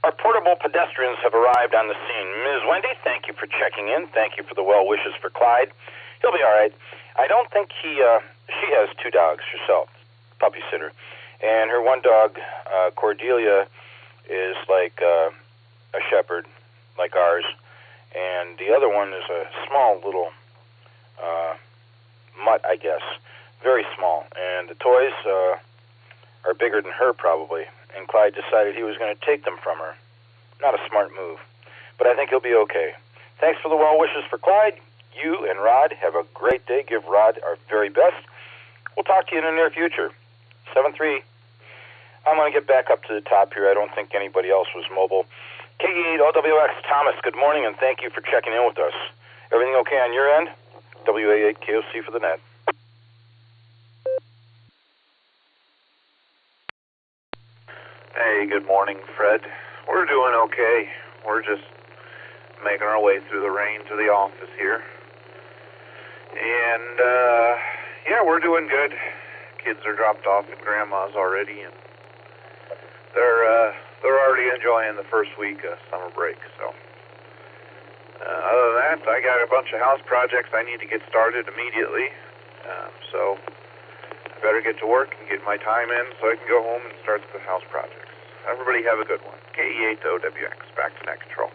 Our portable pedestrians have arrived on the scene. Ms. Wendy, thank you for checking in. Thank you for the well wishes for Clyde. He'll be all right. I don't think she has two dogs herself, puppy sitter. And her one dog, Cordelia, is like a shepherd, like ours. And the other one is a small little mutt, I guess. Very small. And the toys are bigger than her, probably. And Clyde decided he was going to take them from her. Not a smart move. But I think he'll be okay. Thanks for the well wishes for Clyde. You and Rod have a great day. Give Rod our very best. We'll talk to you in the near future. 7-3. I'm going to get back up to the top here. I don't think anybody else was mobile. KE8OWX, Thomas, good morning, and thank you for checking in with us. Everything okay on your end? WA8KOC for the net. Hey, good morning, Fred. We're doing okay. We're just making our way through the rain to the office here. And, yeah, we're doing good. Kids are dropped off at Grandma's already, and they're already enjoying the first week of summer break, so. Other than that, I got a bunch of house projects I need to get started immediately, so I better get to work and get my time in so I can go home and start the house projects. Everybody have a good one. KE8OWX, back to net control.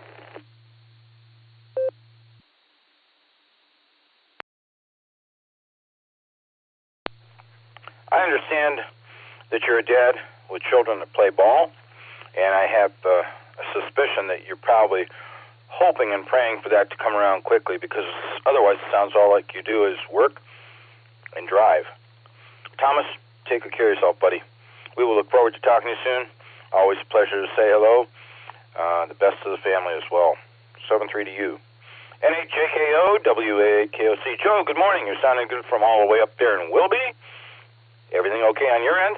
I understand that you're a dad with children that play ball, and I have a suspicion that you're probably hoping and praying for that to come around quickly, because otherwise it sounds all like you do is work and drive. Thomas, take good care of yourself, buddy. We will look forward to talking to you soon. Always a pleasure to say hello. The best to the family as well. 7-3 to you. NHJKO, WA8KOC. Joe, good morning. You're sounding good from all the way up there in Wilby. Everything okay on your end?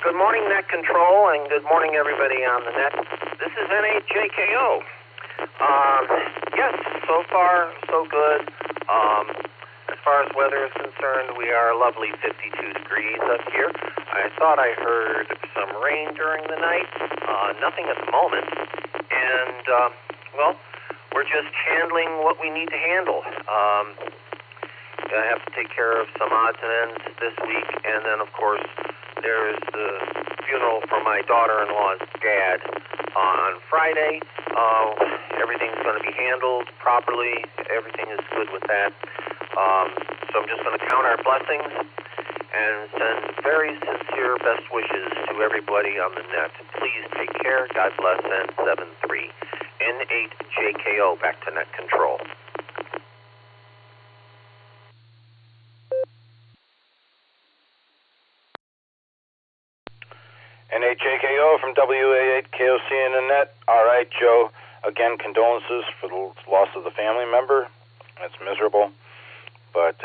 Good morning, Net Control, and good morning, everybody on the net. This is NHJKO. Yes, so far, so good. As far as weather is concerned, we are a lovely 52 degrees up here. I thought I heard some rain during the night. Nothing at the moment. And, well, we're just handling what we need to handle. I have to take care of some odds and ends this week, and then, of course, there's the funeral for my daughter-in-law's dad on Friday. Everything's going to be handled properly. Everything is good with that. So I'm just going to count our blessings and send very sincere best wishes to everybody on the net. Please take care. God bless, and 7-3. N8JKO, back to net control. NHJKO from WA8KOC in the net. All right, Joe. Again, condolences for the loss of the family member. That's miserable. But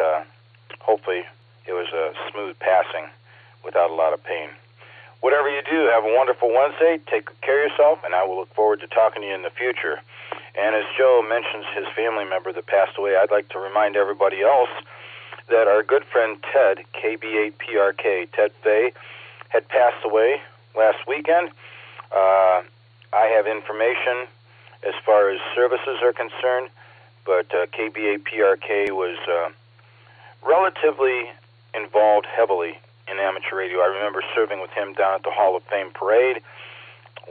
hopefully it was a smooth passing without a lot of pain. Whatever you do, have a wonderful Wednesday. Take good care of yourself, and I will look forward to talking to you in the future. And as Joe mentions his family member that passed away, I'd like to remind everybody else that our good friend Ted, KB8PRK, Ted Fay, had passed away last weekend. I have information as far as services are concerned, but KB8PRK was relatively involved heavily in amateur radio. I remember serving with him down at the Hall of Fame parade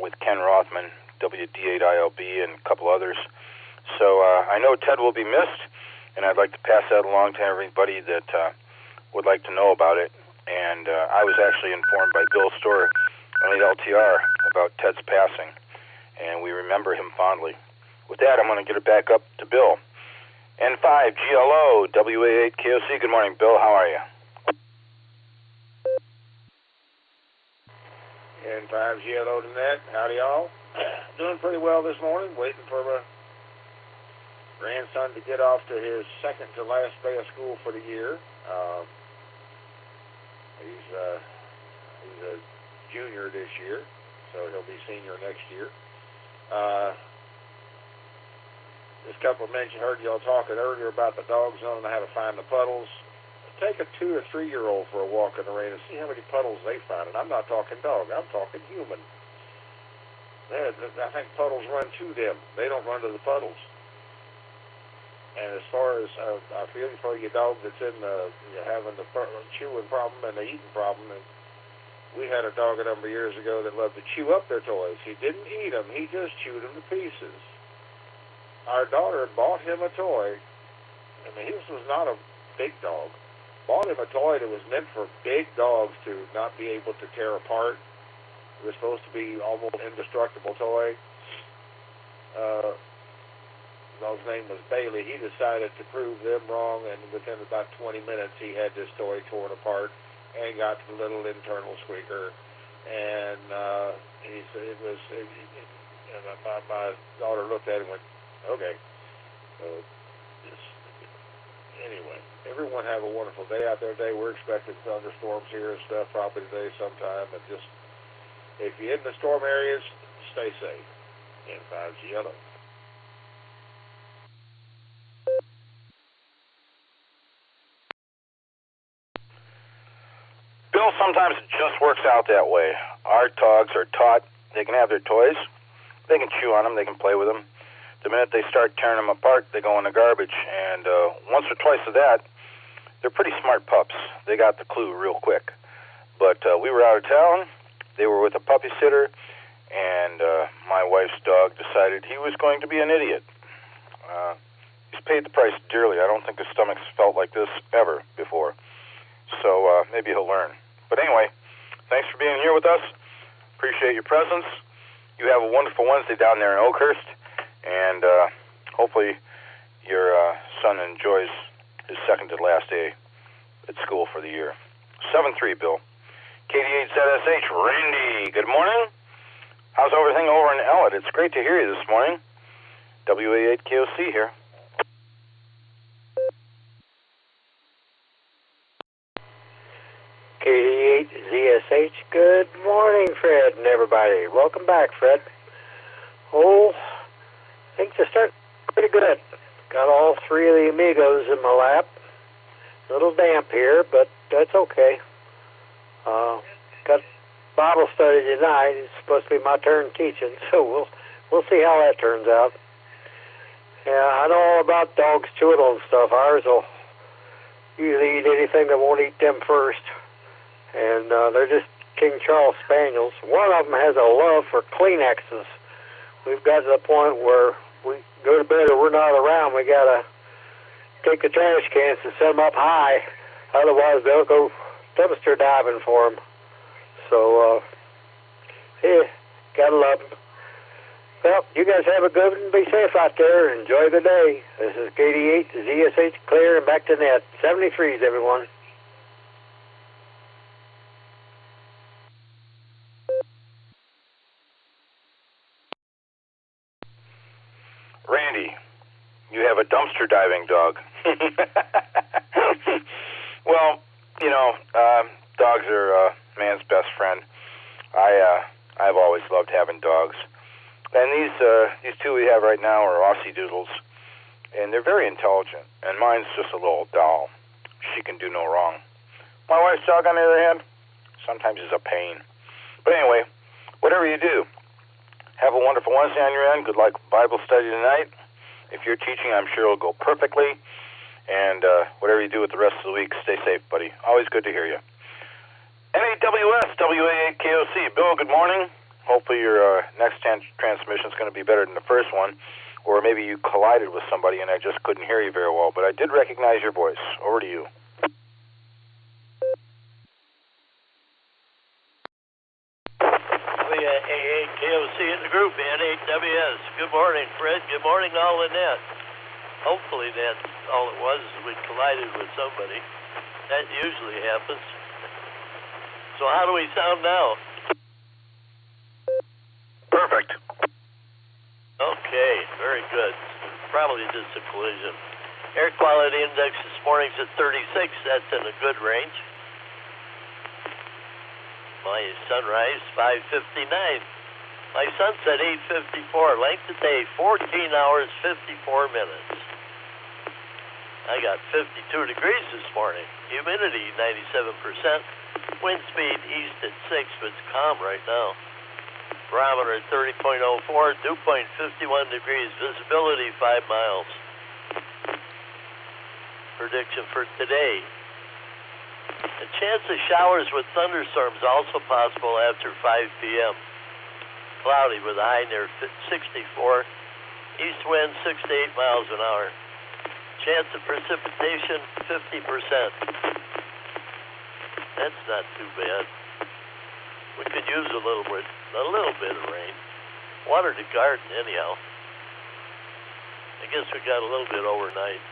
with Ken Rothman, WD8ILB, and a couple others. So I know Ted will be missed, and I'd like to pass that along to everybody that would like to know about it. And I was actually informed by Bill Storr on the LTR about Ted's passing, and we remember him fondly. With that, I'm going to get it back up to Bill. N5GLO, WA8KOC. Good morning, Bill. How are you? N5GLO to net. Howdy, all. Doing pretty well this morning. Waiting for my grandson to get off to his second to last day of school for the year. He's a junior this year, so he'll be senior next year. This couple of mentioned, heard y'all talking earlier about the dog zone and how to find the puddles. Take a 2 or 3 year old for a walk in the rain and see how many puddles they find. And I'm not talking dog, I'm talking human. I think puddles run to them. They don't run to the puddles. And as far as I feel for your dog that's in having the chewing problem and the eating problem, and we had a dog a number of years ago that loved to chew up their toys. He didn't eat them; he just chewed them to pieces. Our daughter bought him a toy. I mean, this was not a big dog. Bought him a toy that was meant for big dogs to not be able to tear apart. It was supposed to be almost indestructible toy. Dog's name was Bailey. He decided to prove them wrong, and within about 20 minutes, he had this toy torn apart and got the little internal squeaker. And he said and my daughter looked at it and went, "Okay." Anyway, everyone have a wonderful day out there today. We're expecting thunderstorms here and stuff probably today sometime, and just If you're in the storm areas, stay safe. And 5G yellow. Bill, sometimes it just works out that way. Our dogs are taught they can have their toys, they can chew on them, they can play with them. The minute they start tearing them apart, they go in the garbage. And once or twice of that, they're pretty smart pups. They got the clue real quick. But we were out of town. They were with a puppy sitter, and my wife's dog decided he was going to be an idiot. He's paid the price dearly. I don't think his stomach's felt like this ever before. So maybe he'll learn. But anyway, thanks for being here with us. Appreciate your presence. You have a wonderful Wednesday down there in Oakhurst, and hopefully your son enjoys his second to last day at school for the year. 7-3, Bill. KD8ZSH, Randy, good morning. How's everything over in Ellet? It's great to hear you this morning. WA8KOC here. KD8ZSH, good morning, Fred, and everybody. Welcome back, Fred. Oh, things are starting pretty good. Got all three of the amigos in my lap. A little damp here, but that's okay. Got Bible study tonight. It's supposed to be my turn teaching, so we'll see how that turns out. Yeah, I know all about dogs chewing on stuff. Ours will usually eat anything that won't eat them first. And they're just King Charles Spaniels. One of them has a love for Kleenexes. We've got to the point where we go to bed or we're not around. We got to take the trash cans and set them up high. Otherwise, they'll go dumpster diving for them. So, yeah, gotta love them. Well, you guys have a good one and be safe out there. Enjoy the day. This is KD8 to ZSH clear and back to net. 73s, everyone. Randy, you have a dumpster diving dog. Well, you know, dogs are man's best friend. I've always loved having dogs. And these two we have right now are Aussie Doodles, and they're very intelligent. And mine's just a little doll. She can do no wrong. My wife's dog, on the other hand, sometimes is a pain. But anyway, whatever you do, have a wonderful Wednesday on your end. Good luck Bible study tonight. If you're teaching, I'm sure it'll go perfectly. And whatever you do with the rest of the week, stay safe, buddy. Always good to hear you. NAWS, WA8KOC. Bill, good morning. Hopefully your next transmission is going to be better than the first one. Or maybe you collided with somebody and I just couldn't hear you very well. But I did recognize your voice. Over to you. WA8KOC in the group, NAWS. Good morning, Fred. Good morning, all in net. Hopefully that's all it was, is we collided with somebody. That usually happens. So how do we sound now? Perfect. Okay, very good. Probably just a collision. Air quality index this morning's at 36. That's in a good range. My sunrise, 5:59. My sunset, 8:54. Length of day, 14 hours, 54 minutes. I got 52 degrees this morning. Humidity, 97%. Wind speed east at 6, but it's calm right now. Barometer 30.04, dew point 51 degrees. Visibility 5 miles. Prediction for today. A chance of showers with thunderstorms also possible after 5 p.m. Cloudy with a high near 64. East wind 6 to 8 miles an hour. Chance of precipitation 50%. That's not too bad. We could use a little bit of rain. Water to garden anyhow. I guess we got a little bit overnight.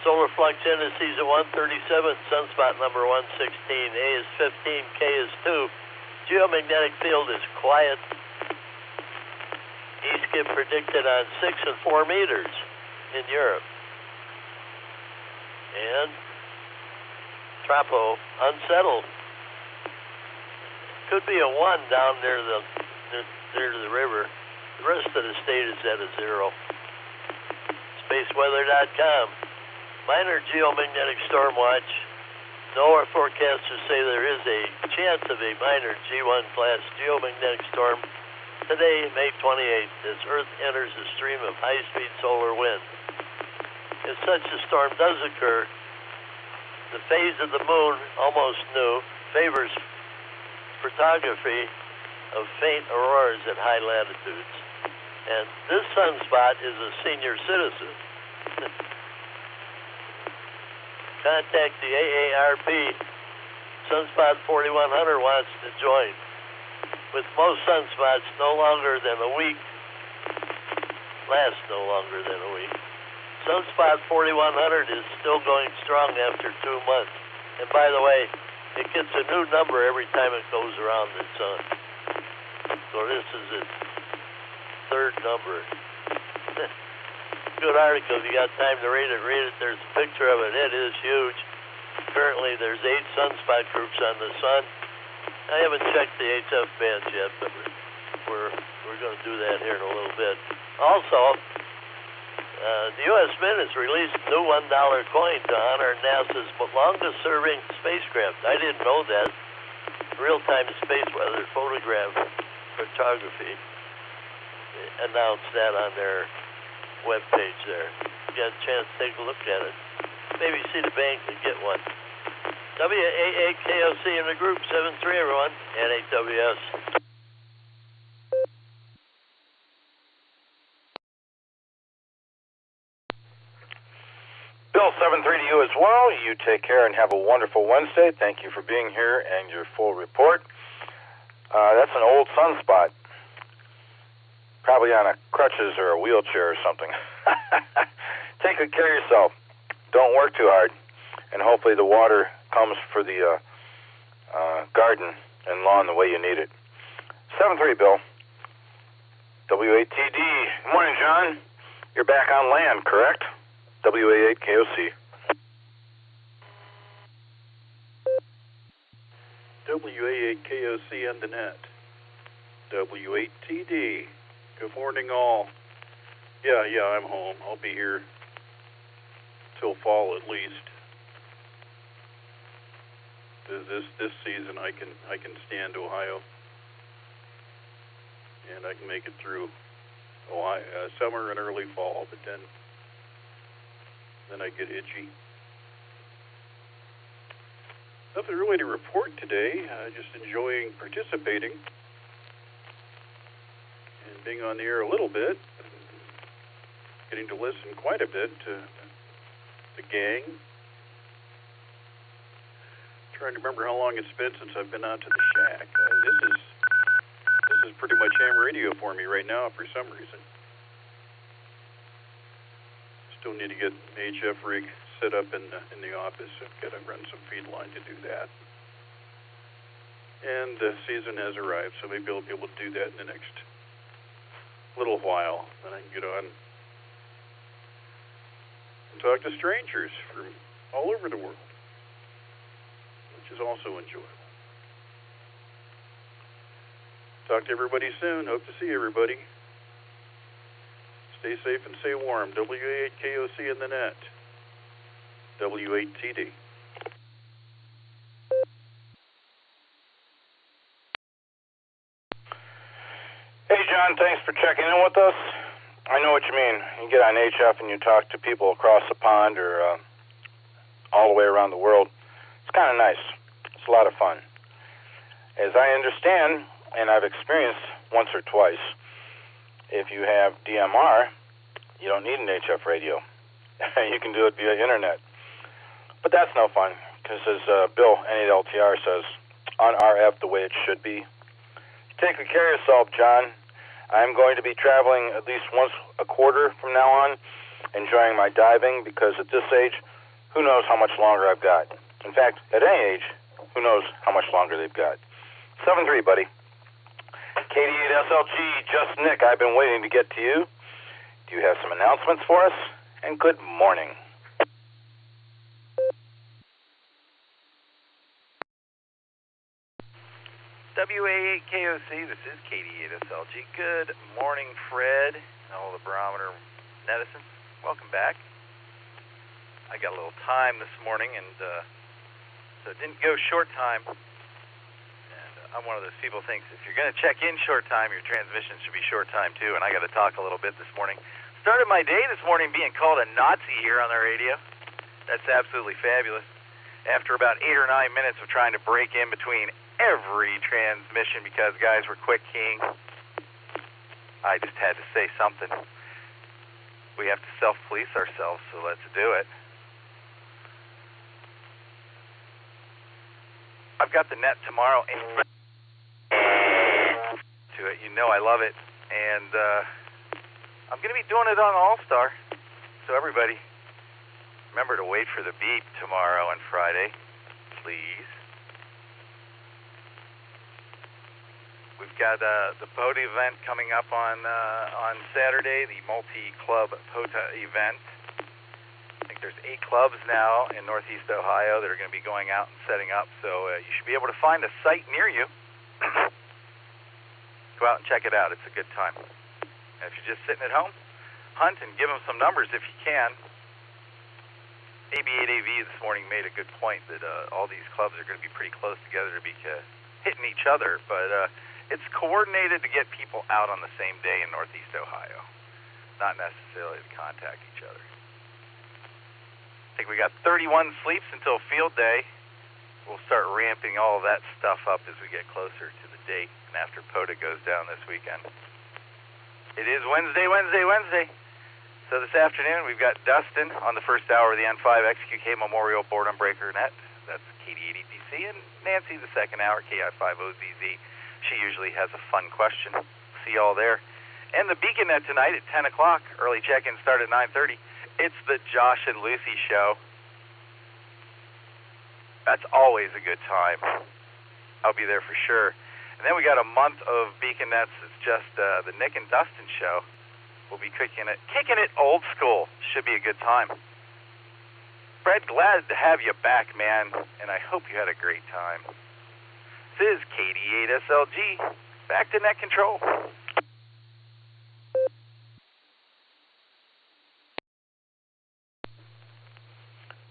Solar flux indices at 137, sunspot number 116, A is 15, K is 2. Geomagnetic field is quiet. East skip predicted on 6 and 4 meters in Europe. And Trapo unsettled. could be a 1 down near the river. The rest of the state is at a 0. SpaceWeather.com. Minor geomagnetic storm watch. NOAA forecasters say there is a chance of a minor G1 class geomagnetic storm today, May 28th, as Earth enters a stream of high-speed solar wind. If such a storm does occur, the phase of the moon, almost new, favors photography of faint auroras at high latitudes. And this sunspot is a senior citizen. Contact the AARP. Sunspot 4100 wants to join. With most sunspots no longer than a week, last no longer than a week, Sunspot 4100 is still going strong after 2 months. And by the way, it gets a new number every time it goes around the sun. So this is its 3rd number. Good article. If you got time to read it, read it. There's a picture of it. It is huge. Currently, there's 8 sunspot groups on the sun. I haven't checked the HF bands yet, but we're going to do that here in a little bit. Also, the U.S. Mint has released a new $1 coin to honor NASA's longest-serving spacecraft. I didn't know that. Real-time space weather photography announced that on their webpage there. You got a chance to take a look at it. Maybe see the bank and get one. WAAKOC in the group, 7-3 everyone, and AWS. Bill, 7-3 to you as well. You take care and have a wonderful Wednesday. Thank you for being here and your full report. That's an old sunspot. Probably on a crutches or a wheelchair or something. Take good care of yourself. Don't work too hard. And hopefully the water comes for the garden and lawn the way you need it. 7-3, Bill. WATD. Good morning, John. You're back on land, correct? WA8KOC. WA8KOC on the net. W8TD. Good morning, all. Yeah, I'm home. I'll be here till fall at least. This season, I can stand Ohio, and I can make it through Ohio, summer and early fall, but then I get itchy. Nothing really to report today. Just enjoying participating and being on the air a little bit, getting to listen quite a bit to the gang. Trying to remember how long it's been since I've been out to the shack. This is pretty much ham radio for me right now for some reason. Still need to get an HF rig set up in the office. I've got to run some feed line to do that. And the season has arrived, so maybe I'll be able to do that in the next little while. Then I can get on and talk to strangers from all over the world, which is also enjoyable. Talk to everybody soon. Hope to see everybody. Stay safe and stay warm. WA8KOC in the net. W8TD. Hey, John, thanks for checking in with us. I know what you mean. You get on HF and you talk to people across the pond or all the way around the world. It's kind of nice. It's a lot of fun. As I understand, and I've experienced once or twice, if you have DMR, you don't need an HF radio. You can do it via internet. But that's no fun, because as Bill, N8LTR, says, on RF the way it should be. Take good care of yourself, John. I'm going to be traveling at least once a quarter from now on, enjoying my diving, because at this age, who knows how much longer I've got. In fact, at any age, who knows how much longer they've got. 7-3, buddy. KD8SLG, just Nick, I've been waiting to get to you. Do you have some announcements for us? And good morning. WA8KOC, this is KD8SLG. Good morning, Fred, and all the Barometer netizens. Welcome back. I got a little time this morning, and so it didn't go short time. And I'm one of those people who thinks if you're going to check in short time, your transmission should be short time too, and I got to talk a little bit this morning. Started my day this morning being called a Nazi here on the radio. That's absolutely fabulous. After about 8 or 9 minutes of trying to break in between every transmission because guys were quick keying, I just had to say something. We have to self-police ourselves, so let's do it. I've got the net tomorrow to it. You know I love it. And I'm going to be doing it on Allstar. So everybody, remember to wait for the beep tomorrow and Friday, please. We've got the POTA event coming up on Saturday, the multi-club POTA event. I think there's 8 clubs now in Northeast Ohio that are going to be going out and setting up, so you should be able to find a site near you. Go out and check it out. It's a good time. And if you're just sitting at home, hunt and give them some numbers if you can. AB8AV this morning made a good point that all these clubs are going to be pretty close together to be hitting each other, but it's coordinated to get people out on the same day in Northeast Ohio, not necessarily to contact each other. I think we got 31 sleeps until field day. We'll start ramping all of that stuff up as we get closer to the date and after POTA goes down this weekend. It is Wednesday. So this afternoon we've got Dustin on the first hour of the N5 XQK Memorial Boredom Breaker Net. That's KD80DC. And Nancy the second hour, KI5OZZ. She usually has a fun question. See you all there. And the Beacon Net tonight at 10 o'clock. Early check-in start at 9:30. It's the Josh and Lucy show. That's always a good time. I'll be there for sure. And then we got a month of Beacon Nets. It's just the Nick and Dustin show. We'll be kicking it old school. Should be a good time. Fred, glad to have you back, man, and I hope you had a great time. This is KD8SLG. Back to net control.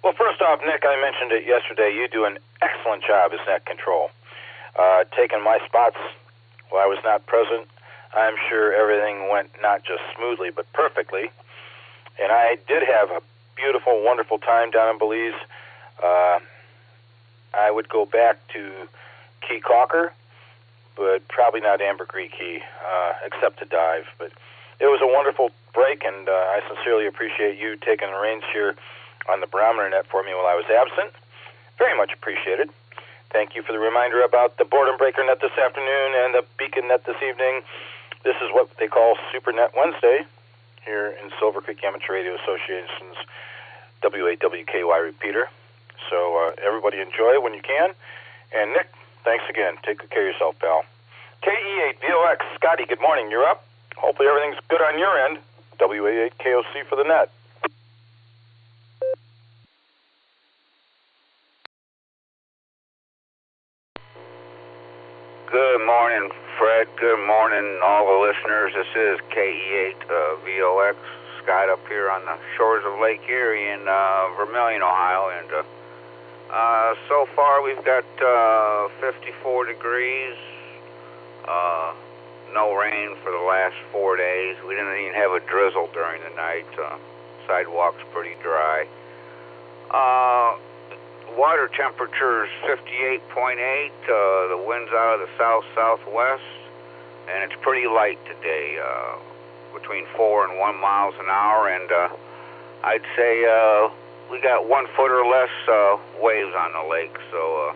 Well, first off, Nick, I mentioned it yesterday. You do an excellent job as net control. Taking my spots while I was not present, I'm sure everything went not just smoothly, but perfectly. And I did have a beautiful, wonderful time down in Belize. I would go back to Key Calker, but probably not Ambergris Key, except to dive. But it was a wonderful break, and I sincerely appreciate you taking the reins here on the Barometer Net for me while I was absent. Very much appreciated. Thank you for the reminder about the Boredom Breaker Net this afternoon and the Beacon Net this evening. This is what they call Super Net Wednesday here in Silvercreek Amateur Radio Association's WAWKY repeater. So everybody enjoy when you can. And Nick, thanks again. Take good care of yourself, pal. KE8VOX, Scotty, good morning. You're up. Hopefully everything's good on your end. WA8KOC for the net. Good morning, Fred. Good morning, all the listeners. This is KE8VOX, Scott up here on the shores of Lake Erie in Vermilion, Ohio. And so far we've got 54 degrees, no rain for the last 4 days. We didn't even have a drizzle during the night. Sidewalk's pretty dry. Water temperature is 58.8. The wind's out of the south-southwest, and it's pretty light today, between 4 and 1 miles an hour. And I'd say we got 1 foot or less waves on the lake. So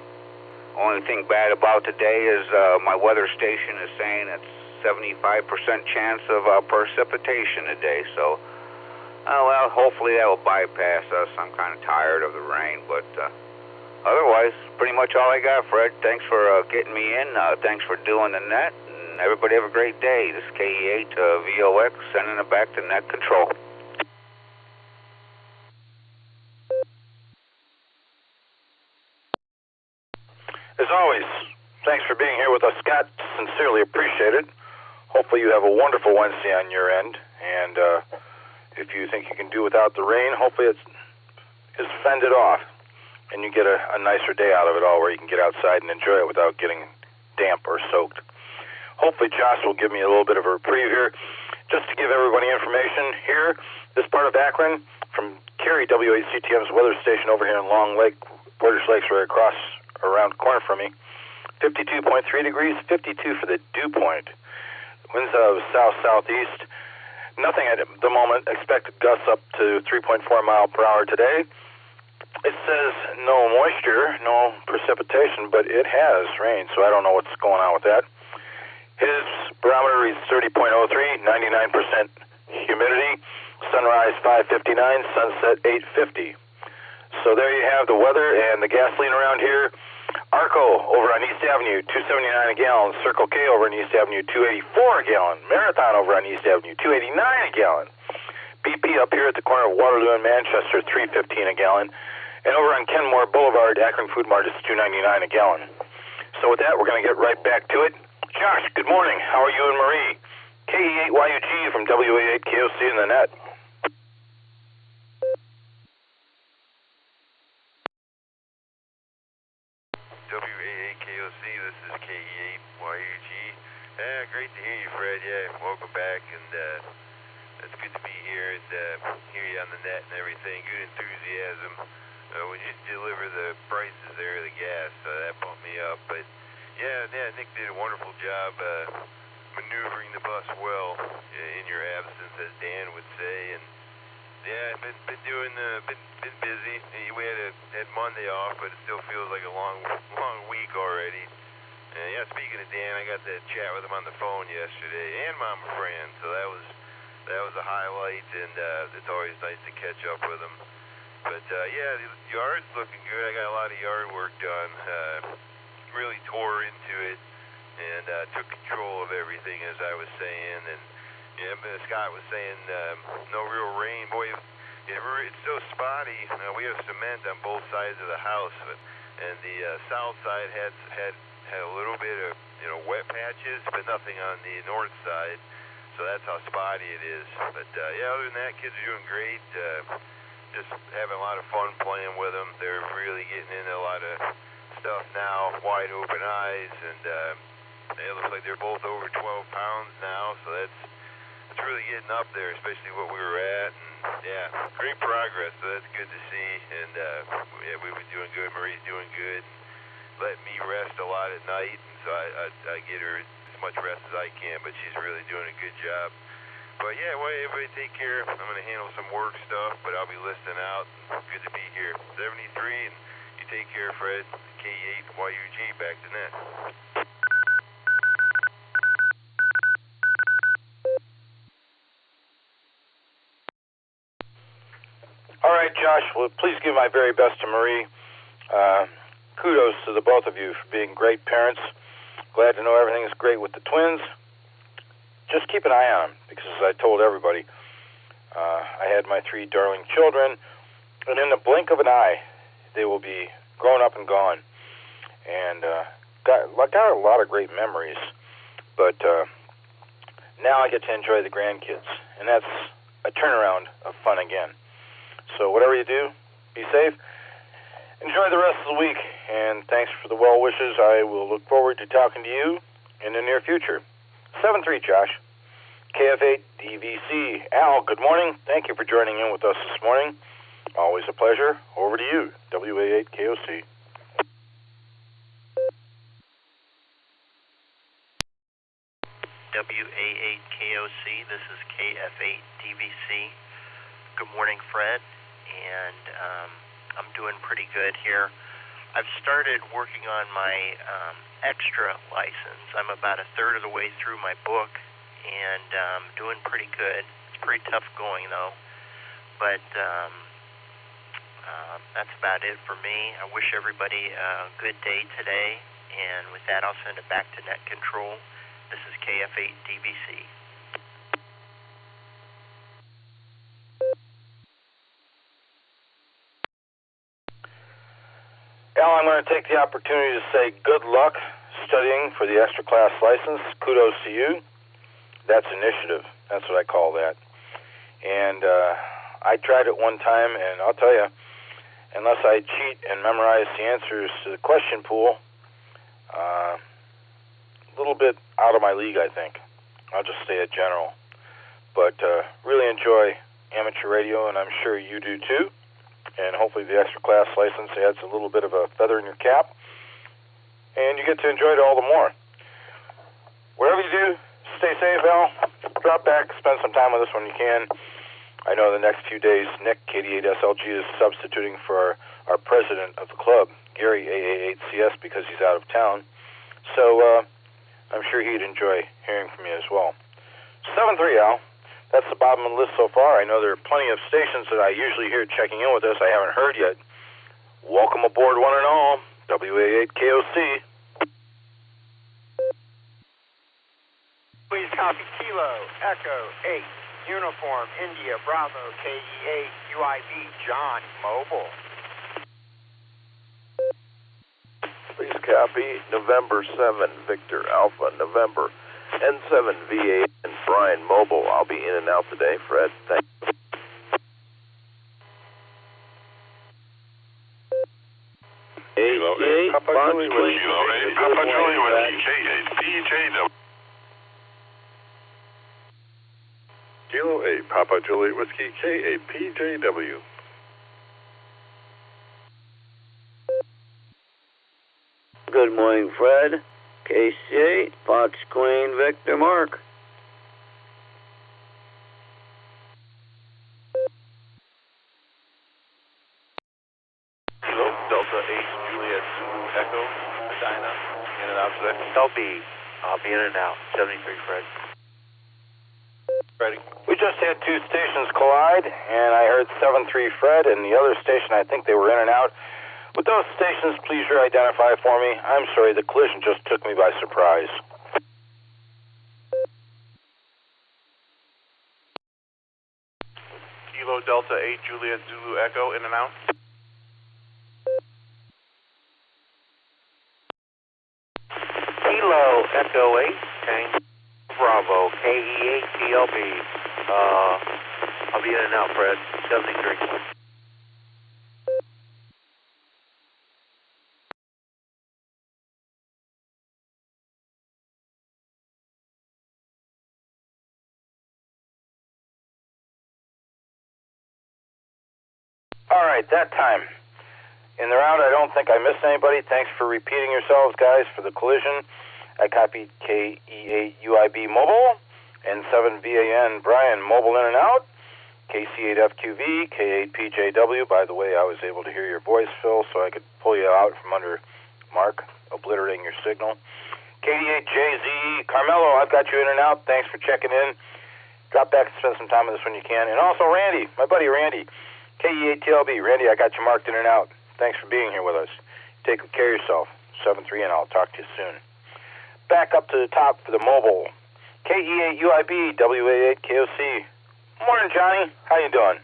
only thing bad about today is my weather station is saying it's 75% chance of precipitation today. So well, hopefully that will bypass us. I'm kind of tired of the rain, but otherwise, pretty much all I got, Fred. Thanks for getting me in. Thanks for doing the net. And everybody have a great day. This is KE8VOX sending it back to net control. As always, Thanks for being here with us, Scott. Sincerely appreciate it. Hopefully you have a wonderful Wednesday on your end, and if you think you can do without the rain, hopefully it's fended off, and you get a nicer day out of it all where you can get outside and enjoy it without getting damp or soaked. Hopefully Josh will give me a little bit of a reprieve here. Just to give everybody information here, this part of Akron, from Cary, WACTM's weather station over here in Long Lake, Portage Lake's right across, around the corner from me, 52.3 degrees, 52 for the dew point. Winds out of south-southeast. Nothing at the moment. Expected gusts up to 3.4 mile per hour today. It says no moisture, no precipitation, but it has rained, so I don't know what's going on with that. His barometer reads 30.03, 99% humidity. Sunrise 5:59, sunset 8:50. So there you have the weather and the gasoline around here. Arco over on East Avenue, $2.79 a gallon. Circle K over on East Avenue, $2.84 a gallon. Marathon over on East Avenue, $2.89 a gallon. BP up here at the corner of Waterloo and Manchester, $3.15 a gallon. And over on Kenmore Boulevard, Akron Food Mart, is $2.99 a gallon. So with that, we're going to get right back to it. Josh, good morning. How are you and Marie? KE8YUG from WA8KOC in the net. WA8KOC, this is KE8YUG. Great to hear you, Fred. Yeah, welcome back, and it's good to be here and hear you on the net and everything. Good enthusiasm. When you deliver the prices there of the gas, that bumped me up. But yeah, Nick did a wonderful job maneuvering the bus well in your absence, as Dan would say. And yeah, been doing been busy. We had Monday off, but it still feels like a long week already. Yeah, speaking of Dan, I got to chat with him on the phone yesterday, and Mama Fran, so that was a highlight, and it's always nice to catch up with him. But yeah, the yard's looking good. I got a lot of yard work done. Really tore into it and took control of everything, as I was saying. And yeah, Scott was saying no real rain. Boy, it's so spotty. We have cement on both sides of the house, and the south side had a little bit of wet patches, but nothing on the north side. So that's how spotty it is. But yeah, other than that, kids are doing great. Just having a lot of fun playing with them. They're really getting into a lot of stuff now, wide open eyes, and it looks like they're both over 12 pounds now. So that's really getting up there, especially what we were at. And yeah, great progress. So that's good to see. And yeah, we've been doing good. Marie's doing good. Let me rest a lot at night, and so I get her as much rest as I can, but she's really doing a good job. But yeah, well, everybody take care. I'm going to handle some work stuff, but I'll be listening out. Good to be here. 73, and you take care, Fred. K8YUG, back to net. All right, Josh, well, please give my very best to Marie. Kudos to the both of you for being great parents. Glad to know everything is great with the twins. Just keep an eye on them, because as I told everybody, I had my 3 darling children, and in the blink of an eye, they will be grown up and gone. And got a lot of great memories, but now I get to enjoy the grandkids, and that's a turnaround of fun again. So whatever you do, be safe. Enjoy the rest of the week, and thanks for the well wishes. I will look forward to talking to you in the near future. 7-3, Josh. KF8 DVC. Al, good morning. Thank you for joining in with us this morning. Always a pleasure. Over to you, WA8KOC. WA8KOC, this is KF8 DVC. Good morning, Fred, and I'm doing pretty good here. I've started working on my extra license. I'm about a third of the way through my book, and doing pretty good. It's pretty tough going, though, but that's about it for me. I wish everybody a good day today, and with that, I'll send it back to Net Control. This is KF8 DVC. Al, I'm going to take the opportunity to say good luck, studying for the extra class license, kudos to you. That's initiative. That's what I call that. And I tried it one time, and I'll tell you, unless I cheat and memorize the answers to the question pool, a little bit out of my league, I think. I'll just stay at general. But really enjoy amateur radio, and I'm sure you do too. And hopefully the extra class license adds a little bit of a feather in your cap, and you get to enjoy it all the more. Wherever you do, stay safe, Al. Drop back, spend some time with us when you can. I know the next few days, Nick, KD8SLG, is substituting for our president of the club, Gary, AA8CS, because he's out of town. So I'm sure he'd enjoy hearing from you as well. 7-3, Al. That's the bottom of the list so far. I know there are plenty of stations that I usually hear checking in with us I haven't heard yet. Welcome aboard, one and all. WA8KOC. Please copy Kilo, Echo 8, Uniform, India, Bravo, KE8, UIV, John, Mobile. Please copy November 7, Victor, Alpha, November, N7, VA, and Brian, Mobile. I'll be in and out today, Fred. Thank you. Papa Julie with K8 PJW. Kilo 8, Papa Juliet Whiskey, K8 PJW. Good morning, Fred. KC8, Fox Queen, Victor Mark. Kilo, Delta 8, Juliet, Zulu, Echo, Medina, in and out today. LB, I'll be in and out. 73, Fred. Ready? We just had two stations collide, and I heard 7-3 Fred, and the other station, I think they were in and out. With those stations, please identify for me. I'm sorry, the collision just took me by surprise. Kilo, Delta 8, Juliet, Zulu, Echo, in and out. Kilo, Echo 8, Tank, Bravo, KE8, TLB. I'll be in and out, Fred. 73. All right, that time. In the round, I don't think I missed anybody. Thanks for repeating yourselves, guys, for the collision. I copied KE8 UIB Mobile, N7VAN Brian Mobile in and out, KC8FQV, K8 PJW. By the way, I was able to hear your voice, Phil, so I could pull you out from under Mark, obliterating your signal. KD8JZ Carmelo, I've got you in and out. Thanks for checking in. Drop back and spend some time with us when you can. And also Randy, my buddy Randy, KE8TLB. Randy, I got you marked in and out. Thanks for being here with us. Take good care of yourself. 7-3, and I'll talk to you soon. Back up to the top for the mobile. KE8 UIB, WA8 KOC. Morning, Johnny. How you doing?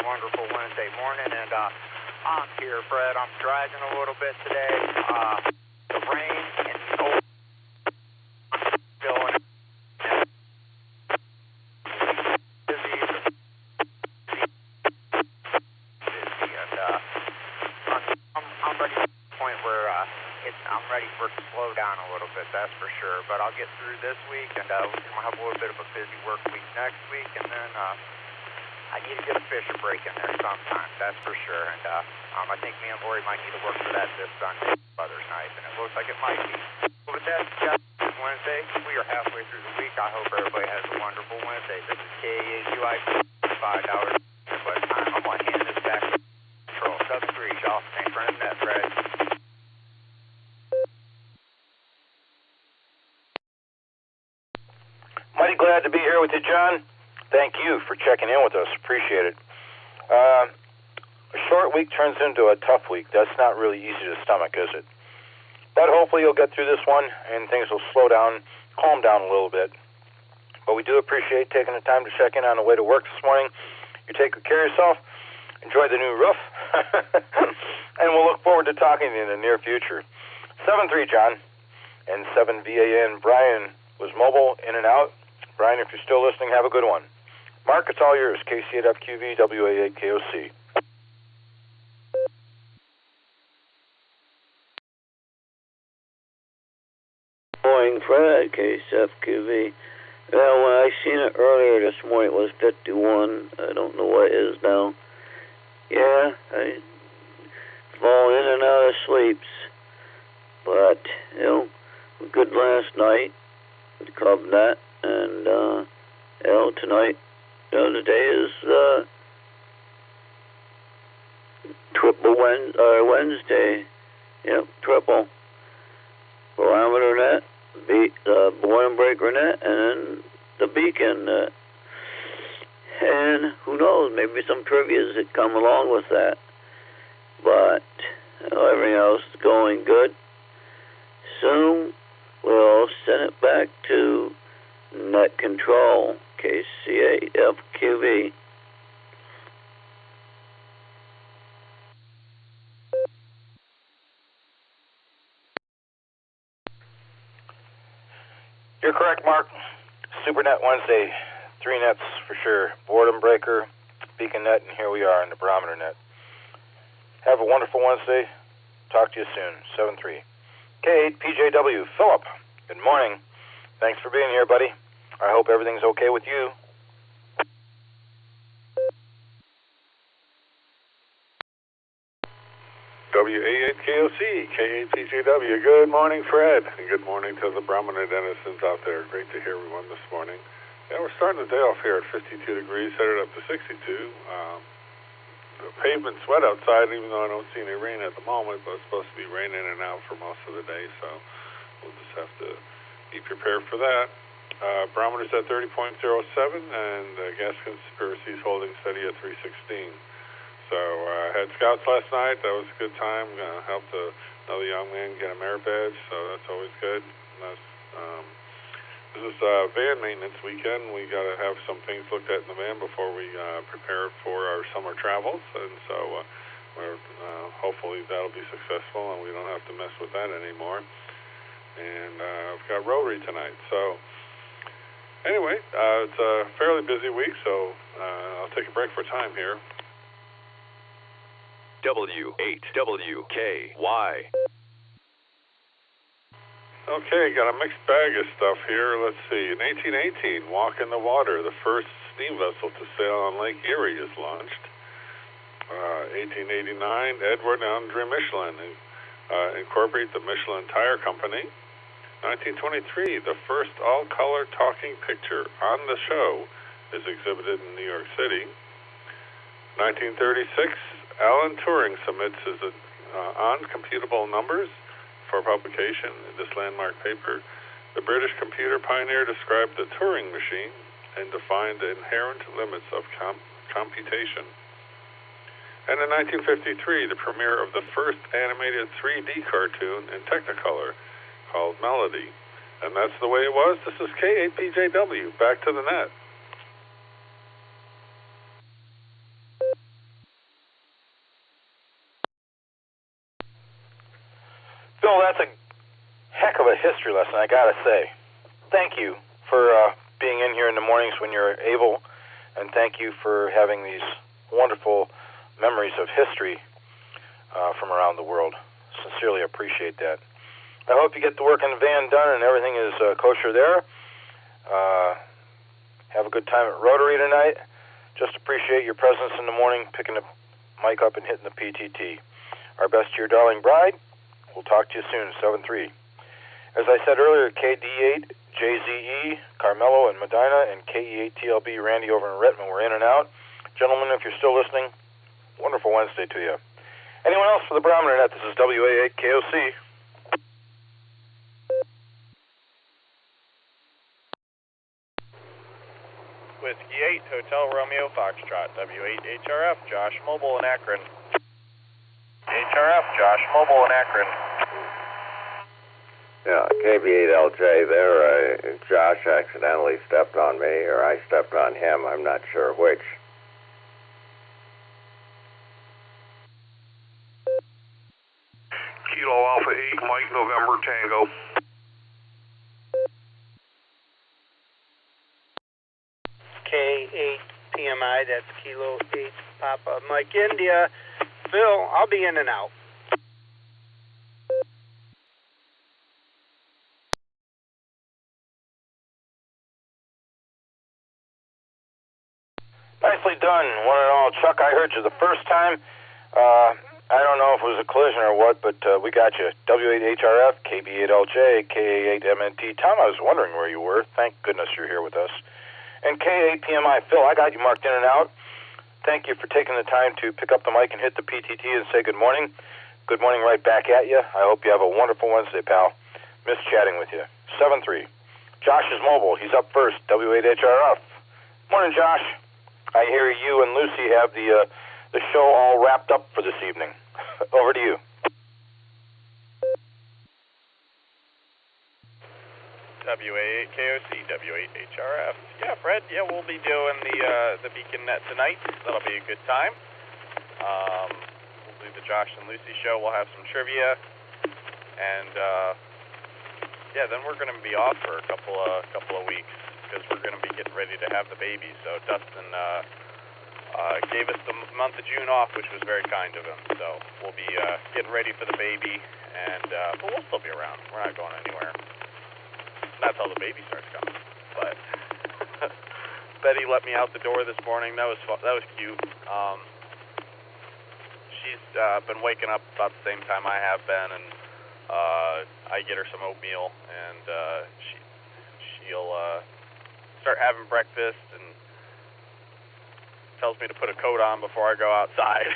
Wonderful Wednesday morning, and I'm here, Fred. I'm driving a little bit today. The rain and cold going. Busy, and I'm ready to the point where I'm ready for it to slow down a little bit. That's for sure. But I'll get through this week, and we're gonna have a little bit of a busy work week next week, and then. I need to get a Fisher break in there sometime, that's for sure. And I think me and Lori might need to work for that this Sunday, Mother's Night, and it looks like it might be. But with that, it's Wednesday. We are halfway through the week. I hope everybody has a wonderful Wednesday. This is KAUI, $5 but time. I'm going to hand this back to Control. 7-3, y'all. Thanks for running that, Fred. Mighty glad to be here with you, John. Thank you for checking in with us. Appreciate it. A short week turns into a tough week. That's not really easy to stomach, is it? But hopefully you'll get through this one and things will slow down, calm down a little bit. But we do appreciate taking the time to check in on the way to work this morning. You take good care of yourself. Enjoy the new roof. And we'll look forward to talking to you in the near future. 7-3, John. And 7VAN. Brian was mobile, in and out. Brian, if you're still listening, have a good one. Mark, it's all yours. KC8FQV, WA8KOC. Morning, Fred, KCFQV. Well, when I seen it earlier this morning, it was 51. I don't know what it is now. Yeah, I fall in and out of sleeps. But, you know, good last night with Club Net. And, you know, tonight, you know, today is Wednesday. Yep, triple. Barometer Net, Born Breaker Net, and then the Beacon Net. And who knows, maybe some trivias that come along with that. But everything else is going good. Soon we'll send it back to Net Control, KC8FQV. You're correct, Mark. SuperNet Wednesday, 3 nets for sure. Boredom Breaker, Beacon Net, and here we are in the Barometer Net. Have a wonderful Wednesday. Talk to you soon. 7-3. K8PJW, Philip. Good morning. Thanks for being here, buddy. I hope everything's okay with you. WA8KOC, K8PJW. Good morning, Fred. And good morning to the Barometer denizens out there. Great to hear everyone this morning. Yeah, we're starting the day off here at 52 degrees, headed up to 62. The pavement's wet outside, even though I don't see any rain at the moment, but it's supposed to be raining in and out for most of the day, so we'll just have to be prepared for that. Barometer's at 30.07, and gas conspiracy is holding steady at 316. So I had scouts last night. That was a good time. Helped another young man get a merit badge, so that's always good. This is van maintenance weekend. We got to have some things looked at in the van before we prepare for our summer travels, and so we're hopefully that'll be successful, and we don't have to mess with that anymore. And I've got Rotary tonight, so anyway, it's a fairly busy week, so I'll take a break for time here. W8WKY. Okay, got a mixed bag of stuff here. Let's see. In 1818, Walk in the Water, the first steam vessel to sail on Lake Erie, is launched. 1889, Edward and Andre Michelin incorporate the Michelin Tire Company. 1923, the first all-color talking picture on the show is exhibited in New York City. 1936, Alan Turing submits his uncomputable numbers for publication in this landmark paper. The British computer pioneer described the Turing machine and defined the inherent limits of computation. And in 1953, the premiere of the first animated 3D cartoon in Technicolor called Melody. And that's the way it was. This is K8PJW. Back to the net. Phil, that's a heck of a history lesson, I gotta say. Thank you for being in here in the mornings when you're able, and thank you for having these wonderful memories of history from around the world. Sincerely appreciate that. I hope you get the work in the van done and everything is kosher there. Have a good time at Rotary tonight. Just appreciate your presence in the morning, picking the mic up and hitting the PTT. Our best to your darling bride. We'll talk to you soon, 7-3. As I said earlier, KD8, JZE, Carmelo and Medina, and KE8TLB, Randy over in Redmond, we're in and out. Gentlemen, if you're still listening, wonderful Wednesday to you. Anyone else for the Barometer Net? This is WA8KOC. Whiskey 8, Hotel Romeo Foxtrot, W8HRF, Josh Mobile in Akron. HRF, Josh Mobile in Akron. Yeah, KB8LJ there. Josh accidentally stepped on me, or I stepped on him. I'm not sure which. Kilo Alpha 8, Mike November Tango. K8 PMI, that's Kilo 8 Papa Mike India. Phil, I'll be in and out. Nicely done, one and all. Chuck, I heard you the first time. I don't know if it was a collision or what, but we got you. W8HRF, KB8LJ, K8MNT. Tom, I was wondering where you were. Thank goodness you're here with us. And K8PMI. Phil, I got you marked in and out. Thank you for taking the time to pick up the mic and hit the PTT and say good morning. Good morning right back at you. I hope you have a wonderful Wednesday, pal. Miss chatting with you. 7-3. Josh is mobile. He's up first. W8HRF. Morning, Josh. I hear you and Lucy have the show all wrapped up for this evening. Over to you. W8KOC, W8HRF. Yeah, Fred. Yeah, we'll be doing the Beacon Net tonight. That'll be a good time. We'll do the Josh and Lucy show. We'll have some trivia, and yeah, then we're going to be off for a couple of weeks because we're going to be getting ready to have the baby. So Dustin gave us the month of June off, which was very kind of him. So we'll be getting ready for the baby, and but we'll still be around. We're not going anywhere. Not till the baby starts coming. But Betty let me out the door this morning. That was fun. That was cute. She's been waking up about the same time I have been, and I get her some oatmeal, and she'll start having breakfast and tells me to put a coat on before I go outside.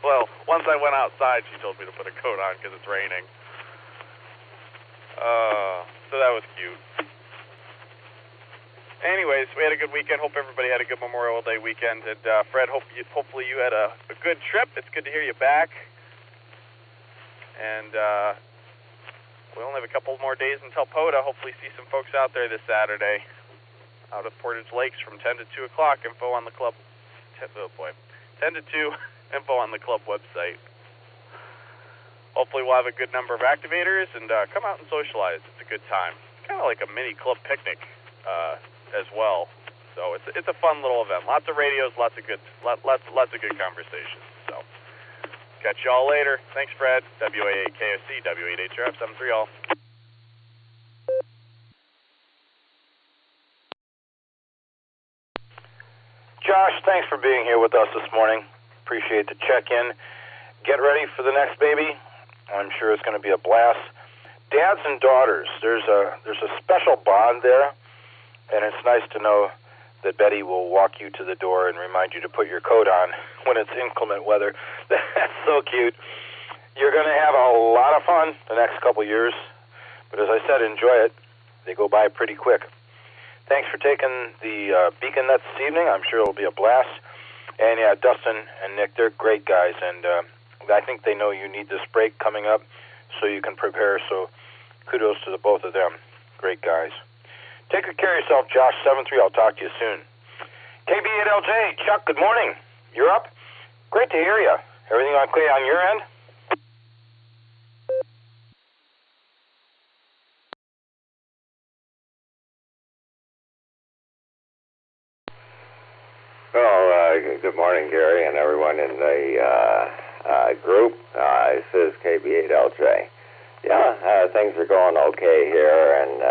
Well, once I went outside, she told me to put a coat on because it's raining. So that was cute. Anyways, we had a good weekend. Hope everybody had a good Memorial Day weekend. And Fred, hopefully you had a good trip. It's good to hear you back. And we only have a couple more days until POTA. Hopefully see some folks out there this Saturday out of Portage Lakes from 10 to 2 o'clock. Info on the club. 10 to 2. Info on the club website. Hopefully we'll have a good number of activators and come out and socialize. It's a good time. Kind of like a mini club picnic as well. So it's a fun little event. Lots of radios, lots of good conversations. So catch y'all later. Thanks, Fred. W8KOC, W8HRF, 7-3 all. Josh, thanks for being here with us this morning. Appreciate the check-in. Get ready for the next baby. I'm sure it's going to be a blast. Dads and daughters, there's a special bond there, and it's nice to know that Betty will walk you to the door and remind you to put your coat on when it's inclement weather. That's so cute. You're going to have a lot of fun the next couple years, but as I said, enjoy it. They go by pretty quick. Thanks for taking the Beacon Net this evening. I'm sure it'll be a blast. And yeah, Dustin and Nick, they're great guys, and I think they know you need this break coming up so you can prepare, so kudos to the both of them. Great guys. Take good care of yourself, Josh. 7-3, I'll talk to you soon. KB8LJ, Chuck, good morning. You're up? Great to hear you. Everything okay on your end? Well, good morning, Gary, and everyone in the group. This is KB8LJ. Yeah, things are going okay here, and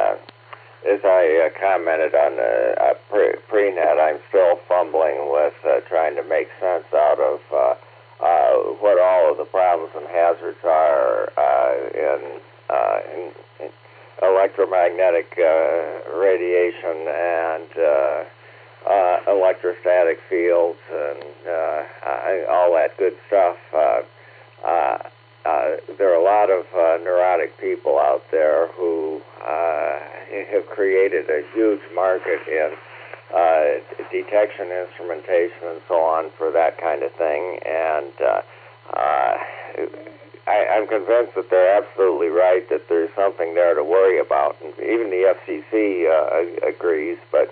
as I commented on the pre-net, I'm still fumbling with trying to make sense out of what all of the problems and hazards are in electromagnetic radiation and electrostatic fields and all that good stuff. There are a lot of neurotic people out there who have created a huge market in detection instrumentation and so on for that kind of thing, and I'm convinced that they're absolutely right, that there's something there to worry about. And even the FCC agrees, but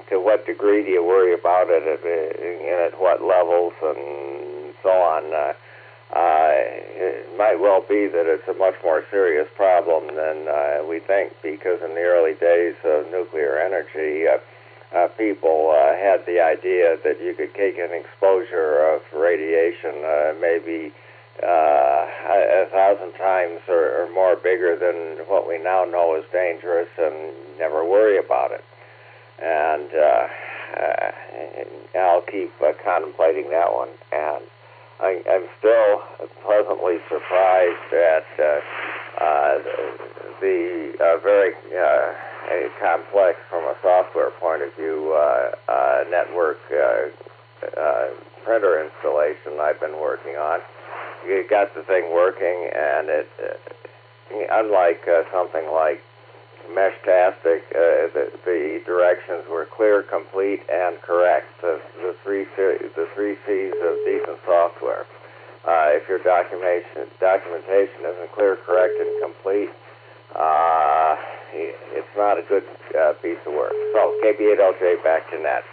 to what degree do you worry about it, at what levels, and so on? It might well be that it's a much more serious problem than we think, because in the early days of nuclear energy, people had the idea that you could take an exposure of radiation maybe 1,000 times or more bigger than what we now know is dangerous, and never worry about it. And I'll keep contemplating that one. And I'm still pleasantly surprised at the very complex, from a software point of view, network printer installation I've been working on. You got the thing working, and it, unlike something like Meshtastic, the directions were clear, complete, and correct. The three C's of decent software. If your documentation isn't clear, correct, and complete, it's not a good piece of work. So, KB8LJ, back to net.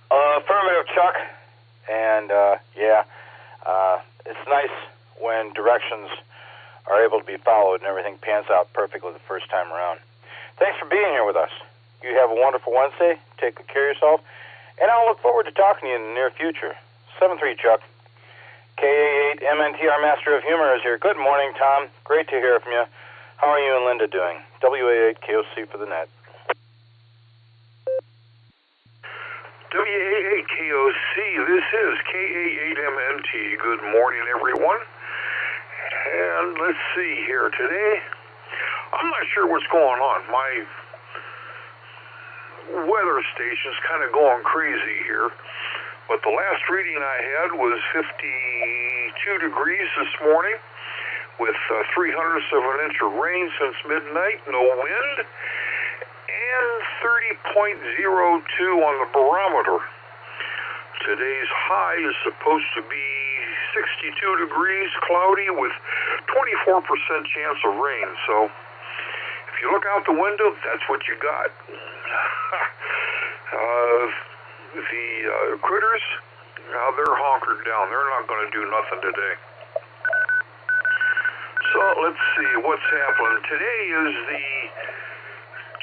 Affirmative, Chuck. And, it's nice when directions are able to be followed and everything pans out perfectly the first time around. Thanks for being here with us. You have a wonderful Wednesday. Take good care of yourself. And I'll look forward to talking to you in the near future. 7-3, Chuck. KA8 MNTR Master of Humor is here. Good morning, Tom. Great to hear from you. How are you and Linda doing? WA8 KOC for the net. WA8 KOC, this is KA8MNT. Good morning, everyone. And let's see here today. I'm not sure what's going on. My weather station's kind of going crazy here. But the last reading I had was 52 degrees this morning with 0.03 of an inch of rain since midnight, no wind, and 30.02 on the barometer. Today's high is supposed to be 62 degrees, cloudy, with 24% chance of rain. So if you look out the window, that's what you got. The critters, they're honkered down. They're not going to do nothing today. So let's see what's happening. Today is the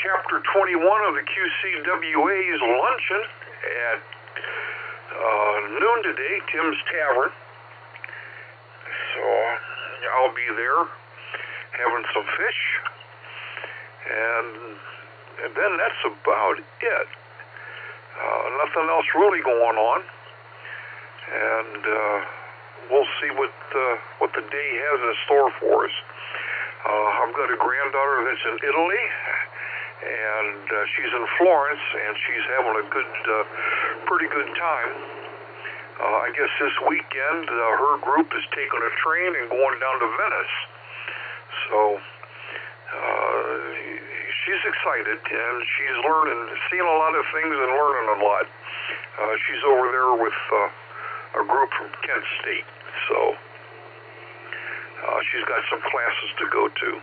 Chapter 21 of the QCWA's luncheon at noon today, Tim's Tavern. So I'll be there having some fish, and then that's about it. Nothing else really going on, and we'll see what the day has in store for us. I've got a granddaughter that's in Italy, and she's in Florence, and she's having a pretty good time. I guess this weekend her group is taking a train and going down to Venice. So she's excited, and she's seeing a lot of things and learning a lot. She's over there with a group from Kent State, so she's got some classes to go to.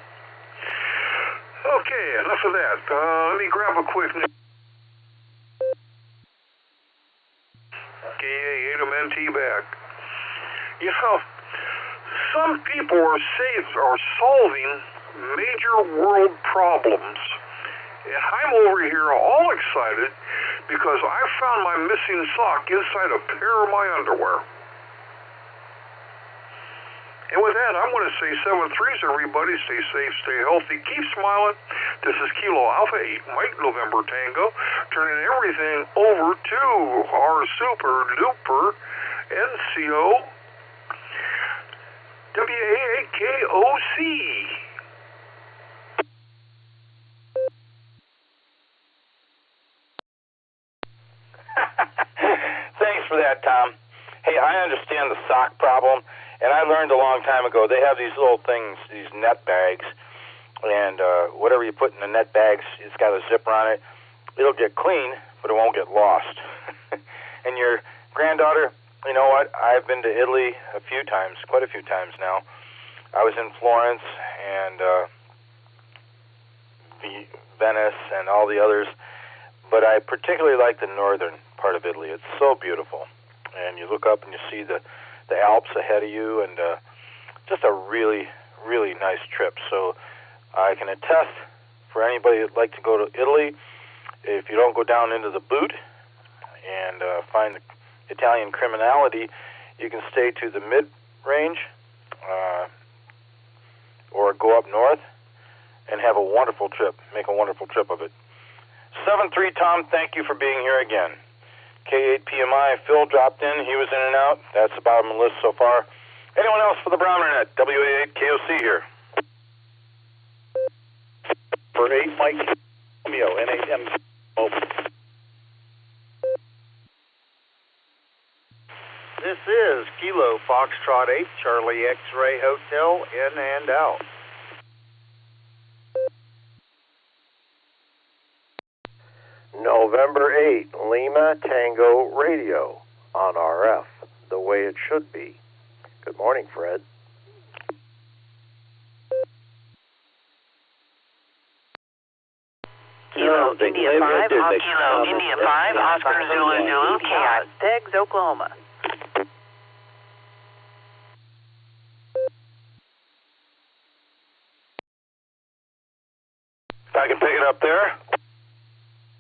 Okay, enough of that. Let me grab a quick... KA8MNT back. You know, some people are solving major world problems, and I'm over here all excited because I found my missing sock inside a pair of my underwear. And with that, I'm going to say 7-3s, everybody. Stay safe, stay healthy, keep smiling. This is Kilo Alpha 8, Mike November Tango, turning everything over to our super duper NCO WA8KOC. Thanks for that, Tom. Hey, I understand the sock problem, And I learned a long time ago, they have these little things, these net bags, and whatever you put in the net bags, it's got a zipper on it. It'll get clean, but it won't get lost. And your granddaughter, you know what? I've been to Italy a few times, quite a few times now. I was in Florence and Venice and all the others, but I particularly like the northern part of Italy. It's so beautiful. And you look up and you see the Alps ahead of you, and just a really, really nice trip. So I can attest for anybody that'd like to go to Italy, if you don't go down into the boot and find the Italian criminality, you can stay to the mid-range or go up north and have a wonderful trip, make a wonderful trip of it. 7-3, Tom, thank you for being here again. K8PMI, Phil dropped in. He was in and out. That's the bottom of the list so far. Anyone else for the Barometer Net? WA8KOC here. For 8, Mike Romeo, N8M Mobile. This is Kilo Foxtrot 8, Charlie X-Ray Hotel, in and out. November 8, Lima Tango Radio on RF, the way it should be. Good morning, Fred. Kilo India 5, Kilo India 5, Oscar Zulu Zulu, Chaos, Deggs, Oklahoma. If I can pick it up there.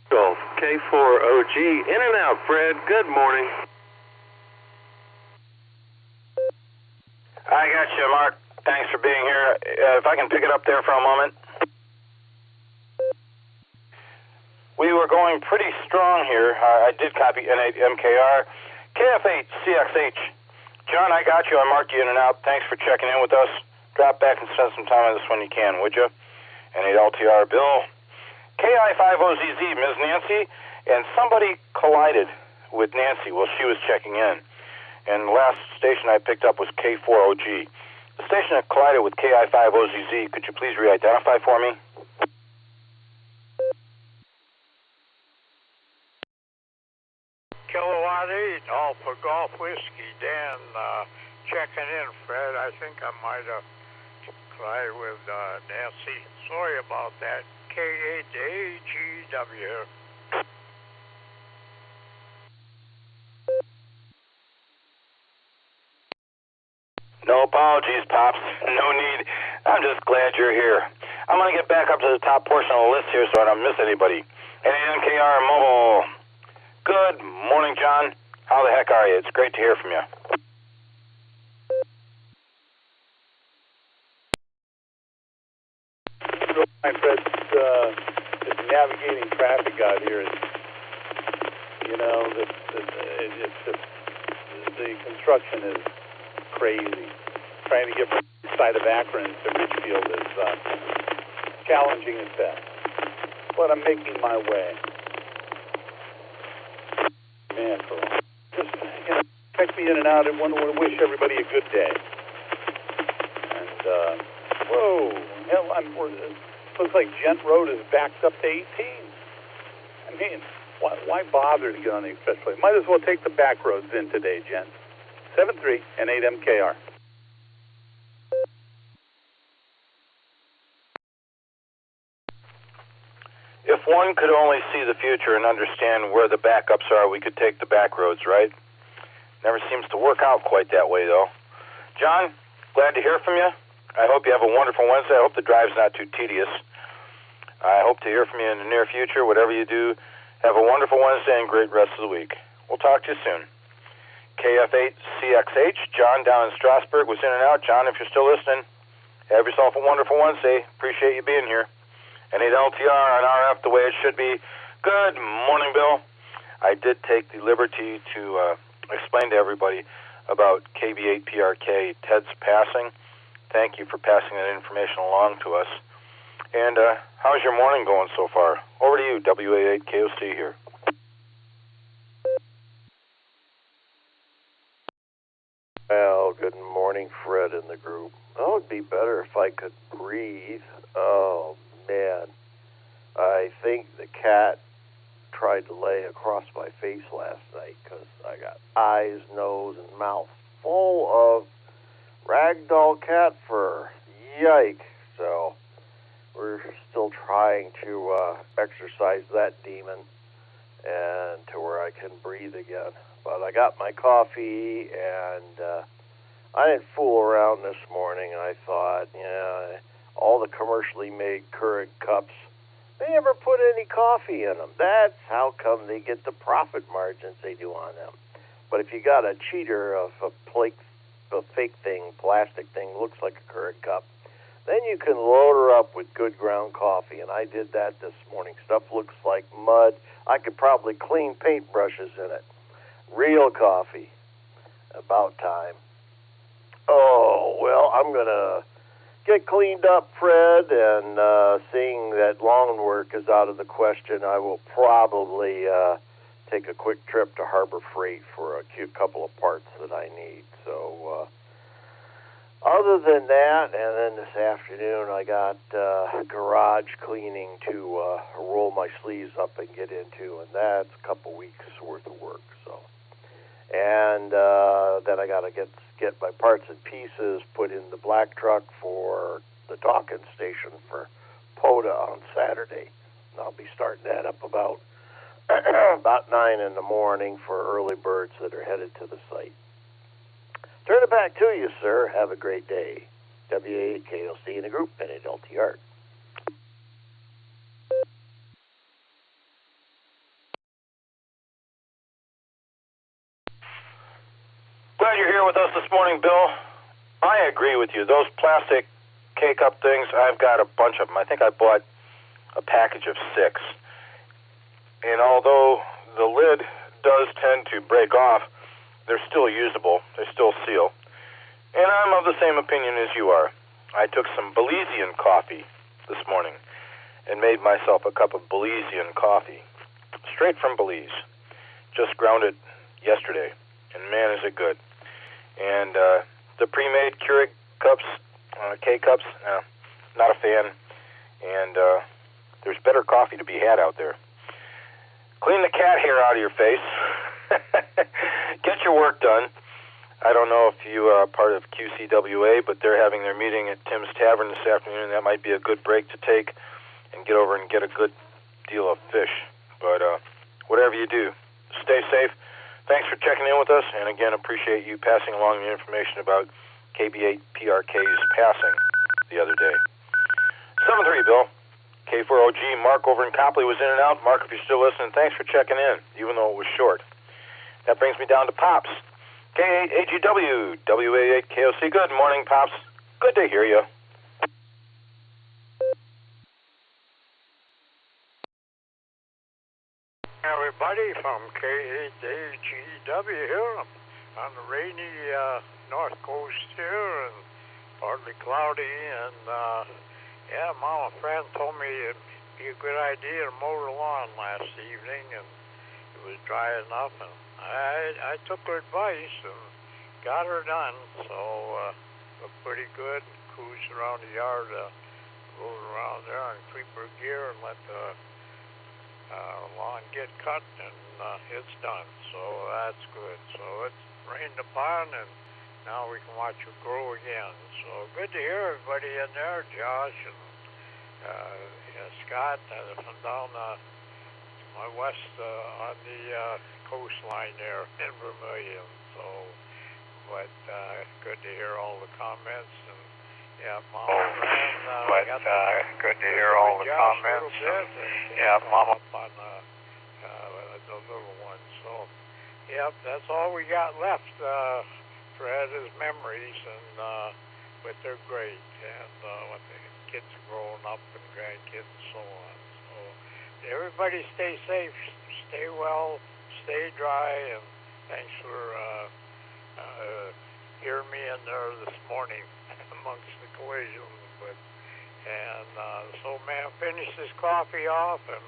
So, K4OG, in and out, Fred. Good morning. I got you, Mark. Thanks for being here. If I can pick it up there for a moment. We were going pretty strong here. I did copy N8MKR. KF8 CXH. John, I got you. I marked you in and out. Thanks for checking in with us. Drop back and spend some time on this when you can, would you? N8LTR Bill. KI50ZZ, Ms. Nancy, and somebody collided with Nancy while she was checking in. And the last station I picked up was K4OG. The station that collided with KI50ZZ, could you please re-identify for me? Kilowatt 8, Alpha Golf Whiskey. Dan checking in, Fred. I think I might have collided with Nancy. Sorry about that. K8AGW. No apologies, Pops. No need. I'm just glad you're here. I'm going to get back up to the top portion of the list here so I don't miss anybody. NKR Mobile. Good morning, John. How the heck are you? It's great to hear from you. My Fred, it's navigating traffic out here. You know, it's just, the construction is crazy. Trying to get from the side of Akron to Richfield is challenging at best. But I'm making my way. Man, just, you know, check me in and out. I want to wish everybody a good day. And, whoa, hell, looks like Gent Road is backed up to 18. I mean, why bother to get on the expressway? Might as well take the back roads in today, Gent. 7-3 and 8MKR. If one could only see the future and understand where the backups are, we could take the back roads, right? Never seems to work out quite that way, though. John, glad to hear from you. I hope you have a wonderful Wednesday. I hope the drive's not too tedious. I hope to hear from you in the near future. Whatever you do, have a wonderful Wednesday and great rest of the week. We'll talk to you soon. KF8CXH, John down in Strasburg was in and out. John, if you're still listening, have yourself a wonderful Wednesday. Appreciate you being here. N8LTR on RF the way it should be. Good morning, Bill. I did take the liberty to explain to everybody about KB8PRK, Ted's passing. Thank you for passing that information along to us. And how's your morning going so far? Over to you, WA8KOC here. Well, good morning. morning, Fred in the group. Oh, it'd be better if I could breathe. Oh, man. I think the cat tried to lay across my face last night because I got eyes, nose, and mouth full of ragdoll cat fur. Yike. So we're still trying to exercise that demon and to where I can breathe again. But I got my coffee, and I didn't fool around this morning. I thought, all the commercially made Keurig cups, they never put any coffee in them. That's how come they get the profit margins they do on them. But if you got a cheater of a fake thing, plastic thing, looks like a Keurig cup, then you can load her up with good ground coffee. And I did that this morning. Stuff looks like mud. I could probably clean paintbrushes in it. Real coffee. About time. Oh, well, I'm going to get cleaned up, Fred, and seeing that lawn work is out of the question, I will probably take a quick trip to Harbor Freight for a cute couple of parts that I need. So other than that, and then this afternoon I got garage cleaning to roll my sleeves up and get into, and that's a couple weeks worth of work. So, and then I got to get my parts and pieces put in the black truck for the docking station for POTA on Saturday. And I'll be starting that up about 9 in the morning for early birds that are headed to the site. Turn it back to you, sir. Have a great day. WAKOC in the group and at LTR. Glad you're here with us this morning, Bill. I agree with you. Those plastic K-Cup things, I've got a bunch of them. I think I bought a package of 6. And although the lid does tend to break off, they're still usable. They still seal. And I'm of the same opinion as you are. I took some Belizean coffee this morning and made myself a cup of Belizean coffee. Straight from Belize. Just ground it yesterday. And man, is it good. And the pre-made Keurig cups, K-Cups, not a fan. And there's better coffee to be had out there. Clean the cat hair out of your face. Get your work done. I don't know if you are part of QCWA, but they're having their meeting at Tim's Tavern this afternoon. That might be a good break to take and get over and get a good deal of fish. But whatever you do, stay safe. Thanks for checking in with us, and again, appreciate you passing along the information about KB8 PRK's passing the other day. 7-3, Bill. K4OG, Mark over in Copley was in and out. Mark, if you're still listening, thanks for checking in, even though it was short. That brings me down to Pops. K8AGW, WA8KOC. Good morning, Pops. Good to hear you. Everybody from K8AGW here on the rainy north coast here, and partly cloudy, and yeah, Mama Fran told me it'd be a good idea to mow the lawn last evening, and it was dry enough, and I took her advice and got her done, so looked pretty good. Cruised around the yard, rode around there and creeper gear and let the lawn get cut, and it's done, so that's good. So it's rained upon, and now we can watch it grow again. So good to hear everybody in there, Josh and Scott from down my west on the coastline there in Vermilion. So, but good to hear all the comments, and yeah, Mama Fran, good to hear all the comments. Yeah, Mama on the little one. So, yep, that's all we got left. Fred, is memories, and but they're great, and when the kids are growing up and grandkids and so on. So, everybody stay safe, stay well, stay dry, and thanks for hearing me in there this morning amongst the collision. But so man, finish this coffee off and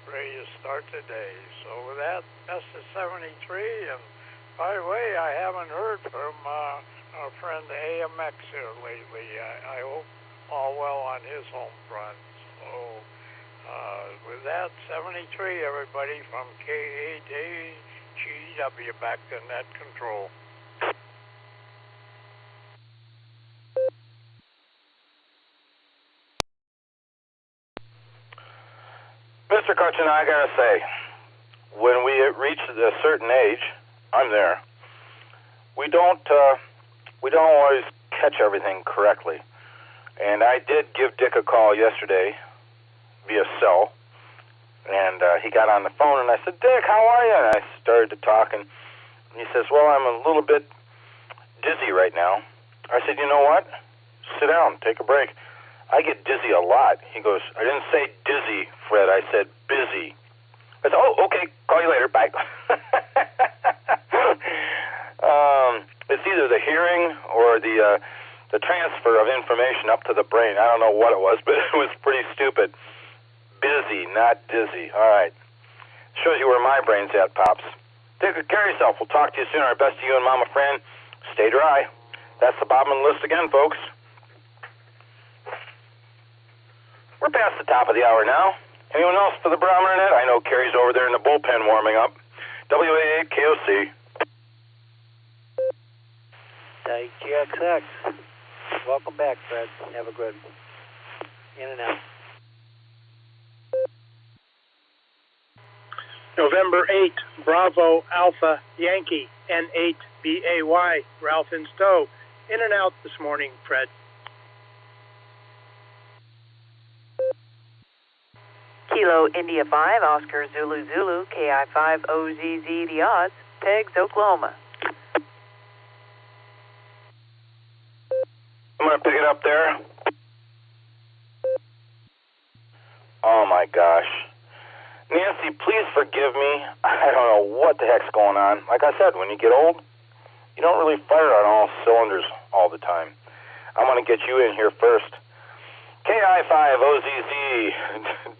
ready to start the day. So with that, that's the 73. And by the way, I haven't heard from our friend AMX here lately. I hope all well on his home front. So, with that, 73, everybody, from K8AGW back to net control. Mr. Kutchin, I gotta say, when we reach a certain age, I'm there. We don't always catch everything correctly. And I did give Dick a call yesterday via cell, and he got on the phone, and I said, Dick, how are you? And I started to talk, and he says, well, I'm a little bit dizzy right now. I said, you know what? Sit down, take a break. I get dizzy a lot. He goes, I didn't say dizzy, Fred. I said busy. I said, oh, okay, call you later. Bye. It's either the hearing or the transfer of information up to the brain. I don't know what it was, but it was pretty stupid. Busy, not dizzy. All right. Shows you where my brain's at, Pops. Take good care of yourself. We'll talk to you soon. Our best to you and Mama Fran. Stay dry. That's the Bobman list again, folks. We're past the top of the hour now. Anyone else for the Barometer Net? I know Carrie's over there in the bullpen warming up. WA8 KOC. GXX. Welcome back, Fred. Have a good in and out. November 8, Bravo Alpha Yankee N8 BAY, Ralph in Stowe. In and out this morning, Fred. Kilo India 5, Oscar Zulu Zulu, KI5 OZZ the odds, Pegs, Oklahoma. I'm going to pick it up there. Oh my gosh. Nancy, please forgive me. I don't know what the heck's going on. Like I said, when you get old, you don't really fire on all cylinders all the time. I'm going to get you in here first. KI5OZZ,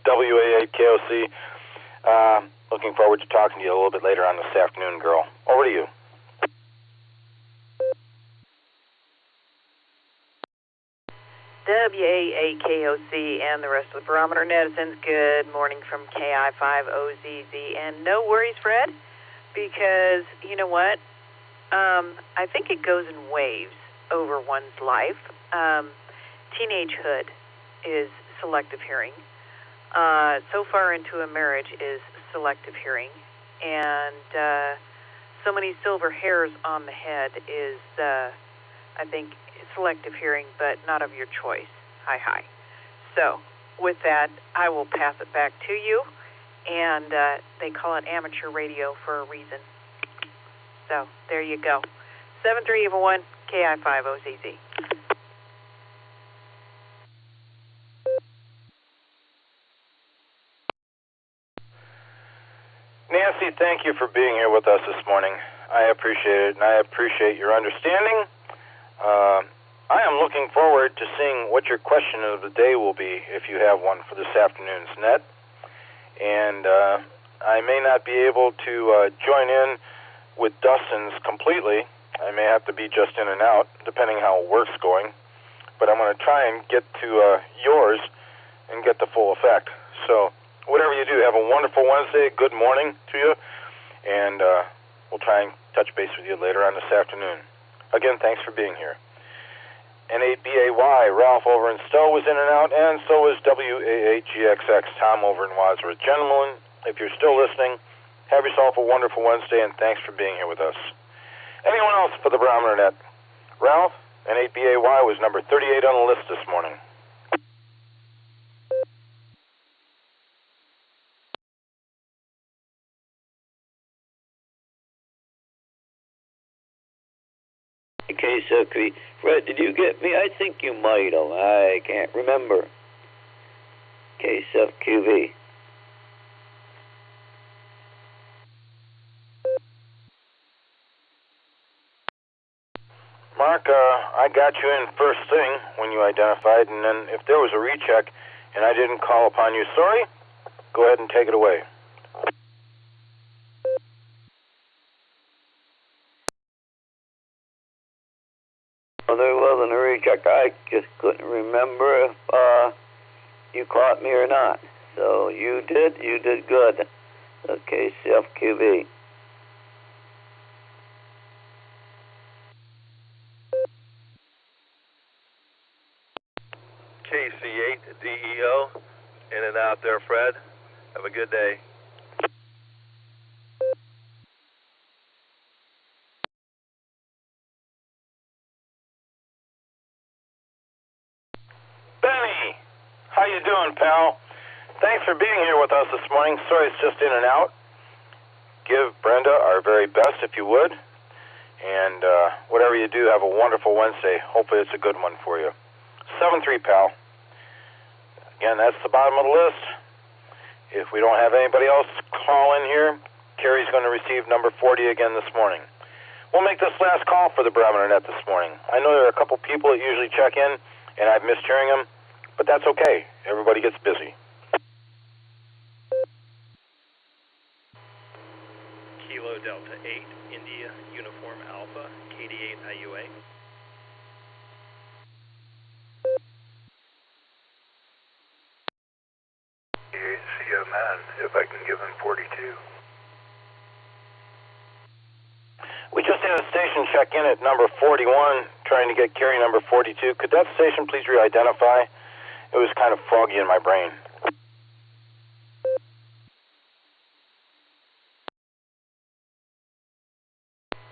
WA8KOC. Looking forward to talking to you a little bit later on this afternoon, girl. Over to you. WA8KOC and the rest of the Barometer Netizens, good morning from KI5OZZ. And no worries, Fred, because you know what? I think it goes in waves over one's life. Teenagehood is selective hearing. So far into a marriage is selective hearing. And so many silver hairs on the head is, I think, selective hearing, but not of your choice. Hi. So, with that, I will pass it back to you. And they call it amateur radio for a reason. So, there you go. 7381 KI5OZZ. Nancy, thank you for being here with us this morning. I appreciate it, and I appreciate your understanding. I am looking forward to seeing what your question of the day will be, if you have one for this afternoon's net. And I may not be able to join in with Dustin's completely. I may have to be just in and out, depending how work's going. But I'm going to try and get to yours and get the full effect. So whatever you do, have a wonderful Wednesday. Good morning to you. And we'll try and touch base with you later on this afternoon. Again, thanks for being here. N8BAY, Ralph over in Stowe was in and out, and so is WA8GXX, Tom over in Wadsworth. Gentlemen, if you're still listening, have yourself a wonderful Wednesday, and thanks for being here with us. Anyone else for the Barometer Net? Ralph, N8BAY was number 38 on the list this morning. Okay, so Fred, did you get me? I think you might have. I can't remember. KSFQV. Mark, I got you in first thing when you identified, and then if there was a recheck and I didn't call upon you, sorry, go ahead and take it away. check. I just couldn't remember if you caught me or not. So you did good. Okay, CFQB. KC8DEO, in and out there, Fred. Have a good day. Benny, how you doing, pal? Thanks for being here with us this morning. Sorry it's just in and out. Give Brenda our very best if you would. And whatever you do, have a wonderful Wednesday. Hopefully it's a good one for you. 7-3, pal. Again, that's the bottom of the list. If we don't have anybody else call in here, Carrie's going to receive number 40 again this morning. We'll make this last call for the Barometer Net this morning. I know there are a couple people that usually check in, and I've missed hearing them, but that's okay. Everybody gets busy. Kilo Delta 8, India Uniform Alpha, KD8 IUA. CMN, if I can give him 42. We just had a station check in at number 41, trying to get carry number 42. Could that station please re-identify? It was kind of foggy in my brain.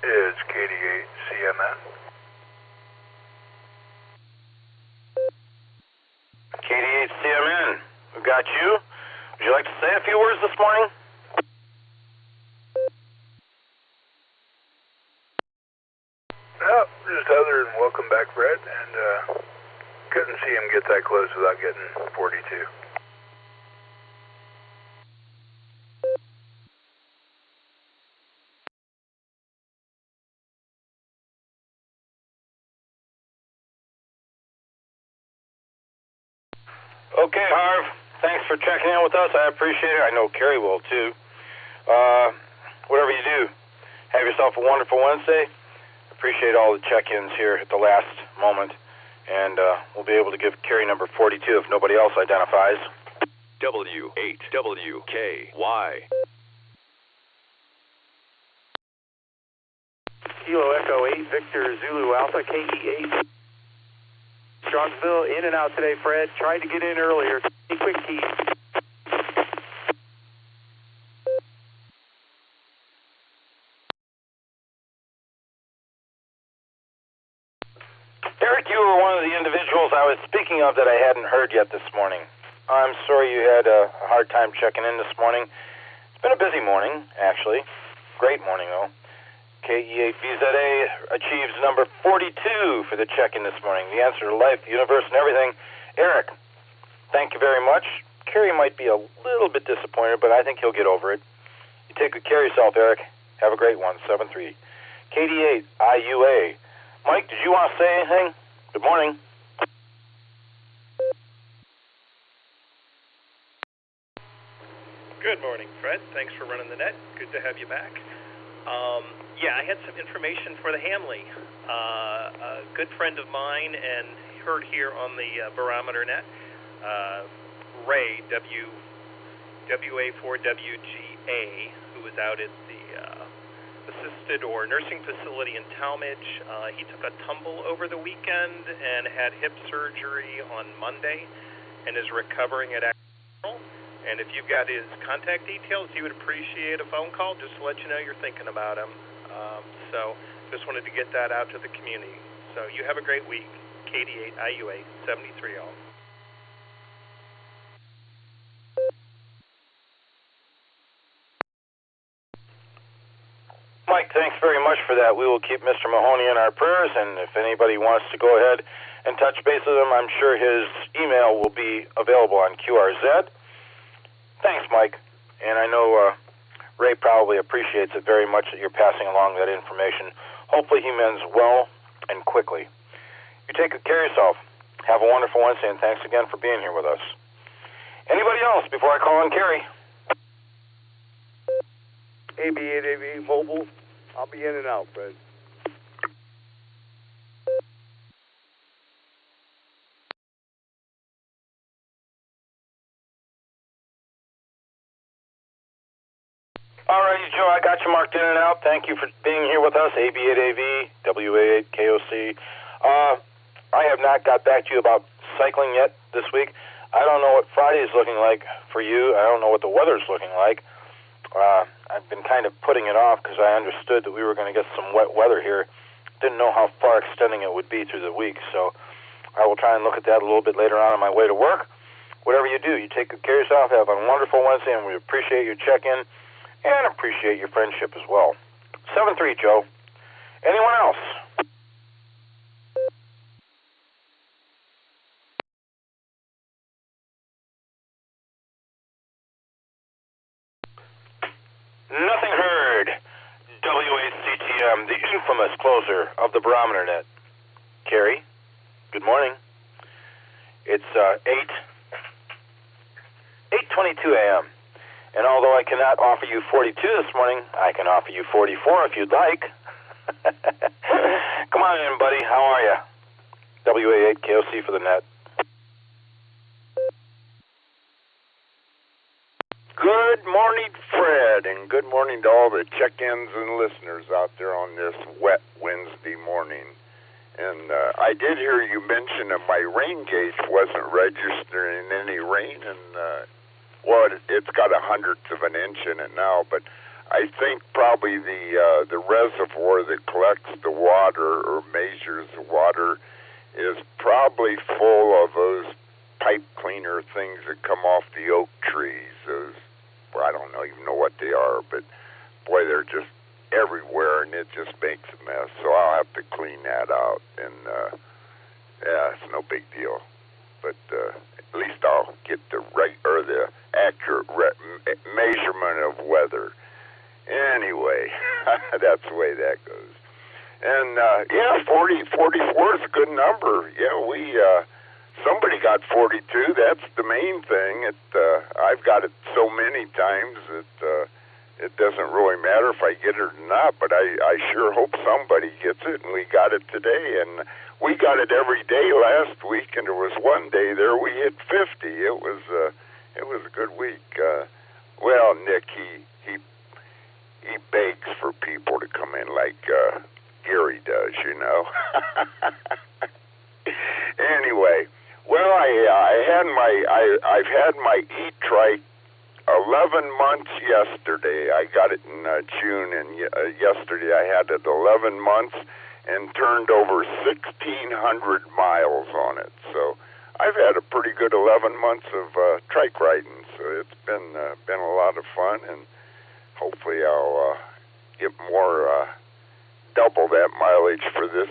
Is KD8 CMN? KD8 CMN, we got you. Would you like to say a few words this morning? No, just other than welcome back, Fred, and couldn't see him get that close without getting 42. Okay, Harv. Thanks for checking in with us. I appreciate it. I know Carrie will, too. Whatever you do, have yourself a wonderful Wednesday. Appreciate all the check-ins here at the last moment. And we'll be able to give carry number 42 if nobody else identifies. W8WKY. Kilo Echo 8, Victor Zulu Alpha, KE8. Strongsville, in and out today, Fred. Tried to get in earlier. Quick keys. Eric, you were one of the individuals I was speaking of that I hadn't heard yet this morning. I'm sorry you had a hard time checking in this morning. It's been a busy morning, actually. Great morning, though. KE8VZA achieves number 42 for the check-in this morning. The answer to life, the universe, and everything. Eric, thank you very much. Kerry might be a little bit disappointed, but I think he'll get over it. You take good care of yourself, Eric. Have a great one. 7-3. KD8 IUA. Mike, did you want to say anything? Good morning. Good morning, Fred. Thanks for running the net. Good to have you back. Yeah, I had some information for the Hamley. A good friend of mine and heard here on the Barometer Net, Ray, WA4WGA, who was out at the assisted or nursing facility in Talmadge. He took a tumble over the weekend and had hip surgery on Monday and is recovering at Axel. And if you've got his contact details, he would appreciate a phone call just to let you know you're thinking about him. So just wanted to get that out to the community. So you have a great week. KD8 IUA 73 all. Mike, thanks very much for that. We will keep Mr. Mahoney in our prayers, and if anybody wants to go ahead and touch base with him, I'm sure his email will be available on QRZ. Thanks, Mike. And I know Ray probably appreciates it very much that you're passing along that information. Hopefully he mends well and quickly. You take good care of yourself. Have a wonderful Wednesday, and thanks again for being here with us. Anybody else before I call on Kerry? AB8AV Mobile. I'll be in and out, Fred. All righty, Joe, I got you marked in and out. Thank you for being here with us, AB8AV, WA8KOC. I have not got back to you about cycling yet this week. I don't know what Friday is looking like for you. I don't know what the weather's looking like. I've been kind of putting it off because I understood that we were going to get some wet weather here. Didn't know how far extending it would be through the week, so I will try and look at that a little bit later on my way to work. Whatever you do, you take good care of yourself. Have a wonderful Wednesday, and we appreciate your check-in and appreciate your friendship as well. 7-3, Joe. Anyone else? Nothing heard. WACTM, the infamous closer of the Barometer Net. Carrie, good morning. It's 8:22 a.m. And although I cannot offer you 42 this morning, I can offer you 44 if you'd like. Come on in, buddy. How are you? WA8KOC for the net. Good morning, Fred, and good morning to all the check-ins and listeners out there on this wet Wednesday morning. And I did hear you mention that my rain gauge wasn't registering any rain, and well, it's got 1/100 of an inch in it now, but I think probably the reservoir that collects the water or measures the water is probably full of those pipe cleaner things that come off the oak trees. Those, well, I don't even know what they are, but boy, they're just everywhere, and it just makes a mess. So I'll have to clean that out, and yeah, it's no big deal. But at least I'll get the the accurate measurement of weather. Anyway, that's the way that goes. And yeah, 44 is a good number. Yeah, somebody got 42. That's the main thing. I've got it so many times that it doesn't really matter if I get it or not. But I sure hope somebody gets it, and we got it today. And we got it every day last week, and there was one day there we hit 50. It was a good week. Well, Nick, he begs for people to come in like Gary does, you know. Anyway, well, I've had my E-Trike 11 months yesterday. I got it in June, and yesterday I had it 11 months and turned over 1,600 miles on it. So I've had a pretty good 11 months of trike riding. So it's been a lot of fun, and hopefully I'll get more double that mileage for this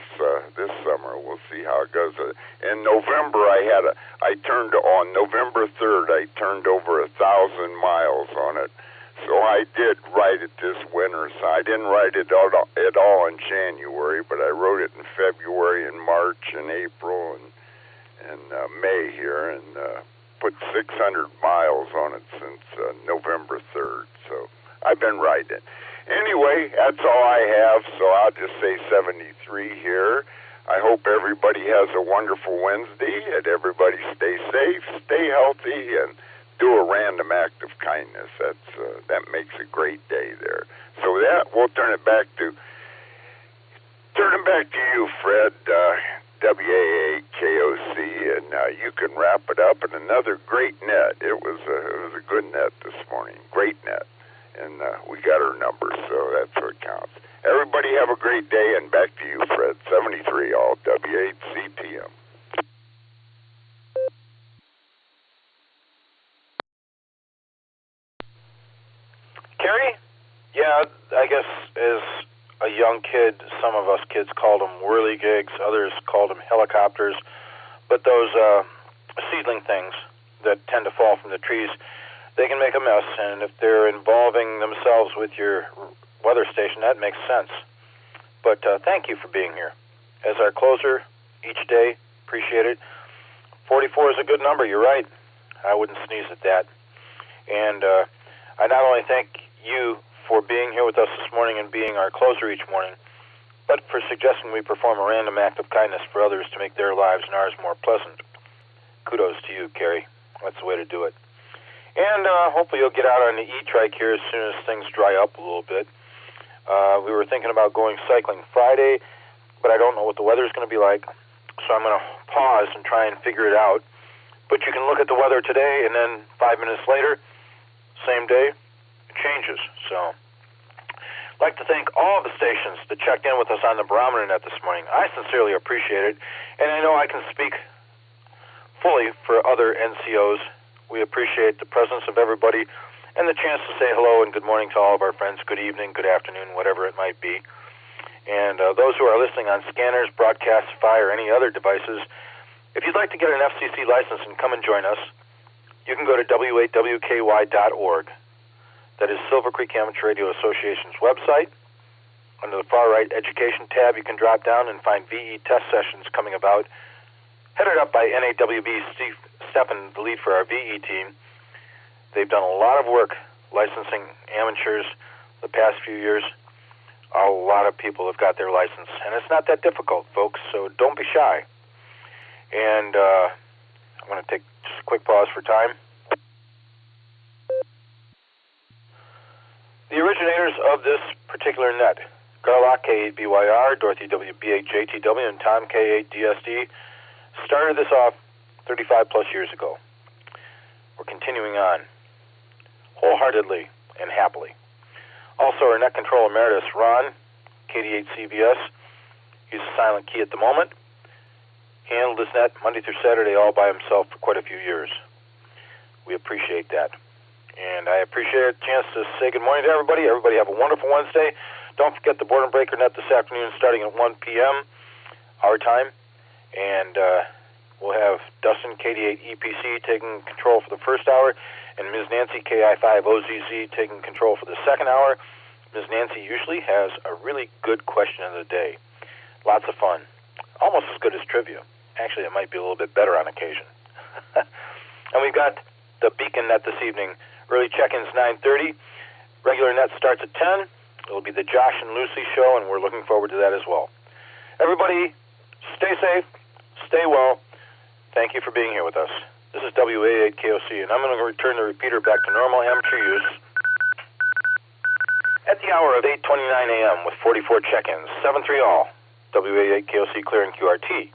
summer. We'll see how it goes. In November, I turned on November 3rd. I turned over 1,000 miles on it. So I did ride it this winter. So I didn't ride it at all in January, but I rode it in February and March and April and May here, and put 600 miles on it since November 3rd. So I've been riding it. Anyway, that's all I have, so I'll just say 73 here. I hope everybody has a wonderful Wednesday, and everybody stay safe, stay healthy, and do a random act of kindness. That makes a great day there. So with that, we'll turn it back to you, Fred, WA8KOC, and you can wrap it up in another great net. It was a good net this morning, great net. And we got our numbers, so that's what counts. Everybody have a great day, and back to you, Fred. 73, all W8CTM. Carrie? Yeah, I guess as a young kid, some of us kids called them whirligigs, others called them helicopters. But those seedling things that tend to fall from the trees, they can make a mess, and if they're involving themselves with your weather station, that makes sense. But thank you for being here. As our closer each day, appreciate it. 44 is a good number, you're right. I wouldn't sneeze at that. And I not only thank you for being here with us this morning and being our closer each morning, but for suggesting we perform a random act of kindness for others to make their lives and ours more pleasant. Kudos to you, Carrie. That's the way to do it. And hopefully you'll get out on the E-Trike here as soon as things dry up a little bit. We were thinking about going cycling Friday, but I don't know what the weather's going to be like, so I'm going to pause and try and figure it out. But you can look at the weather today, and then 5 minutes later, same day, it changes. So I'd like to thank all of the stations that checked in with us on the Barometer Net this morning. I sincerely appreciate it, and I know I can speak fully for other NCOs. We appreciate the presence of everybody and the chance to say hello and good morning to all of our friends, good evening, good afternoon, whatever it might be. And those who are listening on scanners, Broadcastify, or any other devices, if you'd like to get an FCC license and come and join us, you can go to w8wky.org. That is Silvercreek Amateur Radio Association's website. Under the far right Education tab, you can drop down and find VE test sessions coming about, headed up by NAWB Stephan, the lead for our VE team. They've done a lot of work licensing amateurs the past few years. A lot of people have got their license, and it's not that difficult, folks, so don't be shy. And I'm going to take just a quick pause for time. The originators of this particular net, Garlock K8BYR, Dorothy WB8JTW, and Tom K8DSD, started this off 35 plus years ago. We're continuing on wholeheartedly and happily. Also, our net control emeritus, Ron, KD8CBS, he's a silent key at the moment, handled this net Monday through Saturday all by himself for quite a few years. We appreciate that. And I appreciate the chance to say good morning to everybody. Everybody have a wonderful Wednesday. Don't forget the Board and Breaker Net this afternoon starting at 1 p.m. our time. And we'll have Dustin, KD8 EPC, taking control for the first hour, and Ms. Nancy, KI5OZZ, taking control for the second hour. Ms. Nancy usually has a really good question of the day. Lots of fun. Almost as good as trivia. Actually, it might be a little bit better on occasion. And we've got the Beacon Net this evening. Early check-ins 9:30. Regular net starts at 10. It'll be the Josh and Lucy show, and we're looking forward to that as well. Everybody, stay safe, stay well. Thank you for being here with us. This is WA8KOC, and I'm going to return the repeater back to normal amateur use at the hour of 8:29 a.m. with 44 check-ins. 7-3 all. WA8KOC clearing QRT.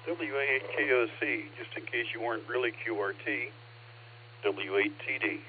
WA8KOC, just in case you weren't really QRT, W8TD.